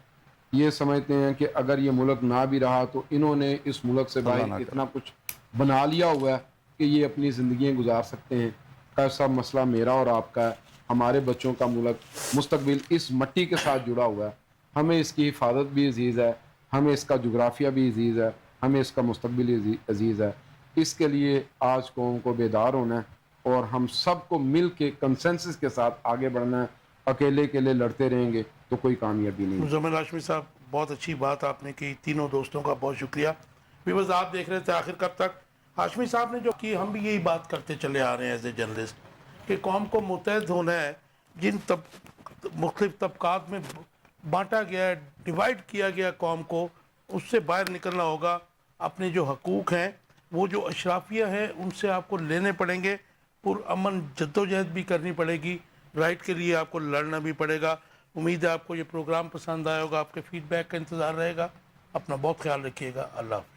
یہ سمجھتے ہیں کہ اگر یہ ملک نہ بھی رہا تو انہوں نے اس ملک سے باہر اتنا کچھ بنا لیا ہوا ہے کہ یہ اپنی زندگیاں گزار سکتے ہیں. ایسا مسئلہ میرا اور آپ کا ہے. ہمارے بچوں کا ملک مستقبل اس مٹی کے ساتھ جڑا ہوا ہے. ہمیں اس کی حفاظت بھی عزیز ہے، ہمیں اس کا جغرافیہ بھی عزیز ہے، ہمیں اس کا مستقبل عزیز ہے. اس کے لیے آج قوم کو بیدار ہونا ہے اور ہم سب کو مل کے کنسنسس کے ساتھ آگے بڑھنا ہے. اکیلے لڑتے رہیں گے تو کوئی کامیابی نہیں. مزمل ہاشمی صاحب، بہت اچھی بات آپ نے کی. تینوں دوستوں کا بہت شکریہ. ویورز آپ دیکھ رہے تھے آخر کب تک. ہاشمی صاحب نے جو کی، ہم بھی یہی بات کرتے چلے آ رہے ہیں ایز اے جرنلسٹ، کہ قوم کو متحد ہونا ہے. جن مختلف طبقات میں بانٹا گیا ہے، ڈیوائیڈ کیا گیا قوم کو، اس سے باہر نکلنا ہوگا. اپنے جو حقوق ہیں، وہ جو اشرافیہ ہیں، ان سے آپ کو لینے پڑیں گے. پرامن جدوجہد بھی کرنی پڑے گی. رائٹ کے لیے آپ کو لڑنا بھی پڑے گا. امید ہے آپ کو یہ پروگرام پسند آئے ہوگا. آپ کے فیڈ بیک کا انتظار رہے گا. اپنا بہت خیال رکھیے گا. اللہ حافظ.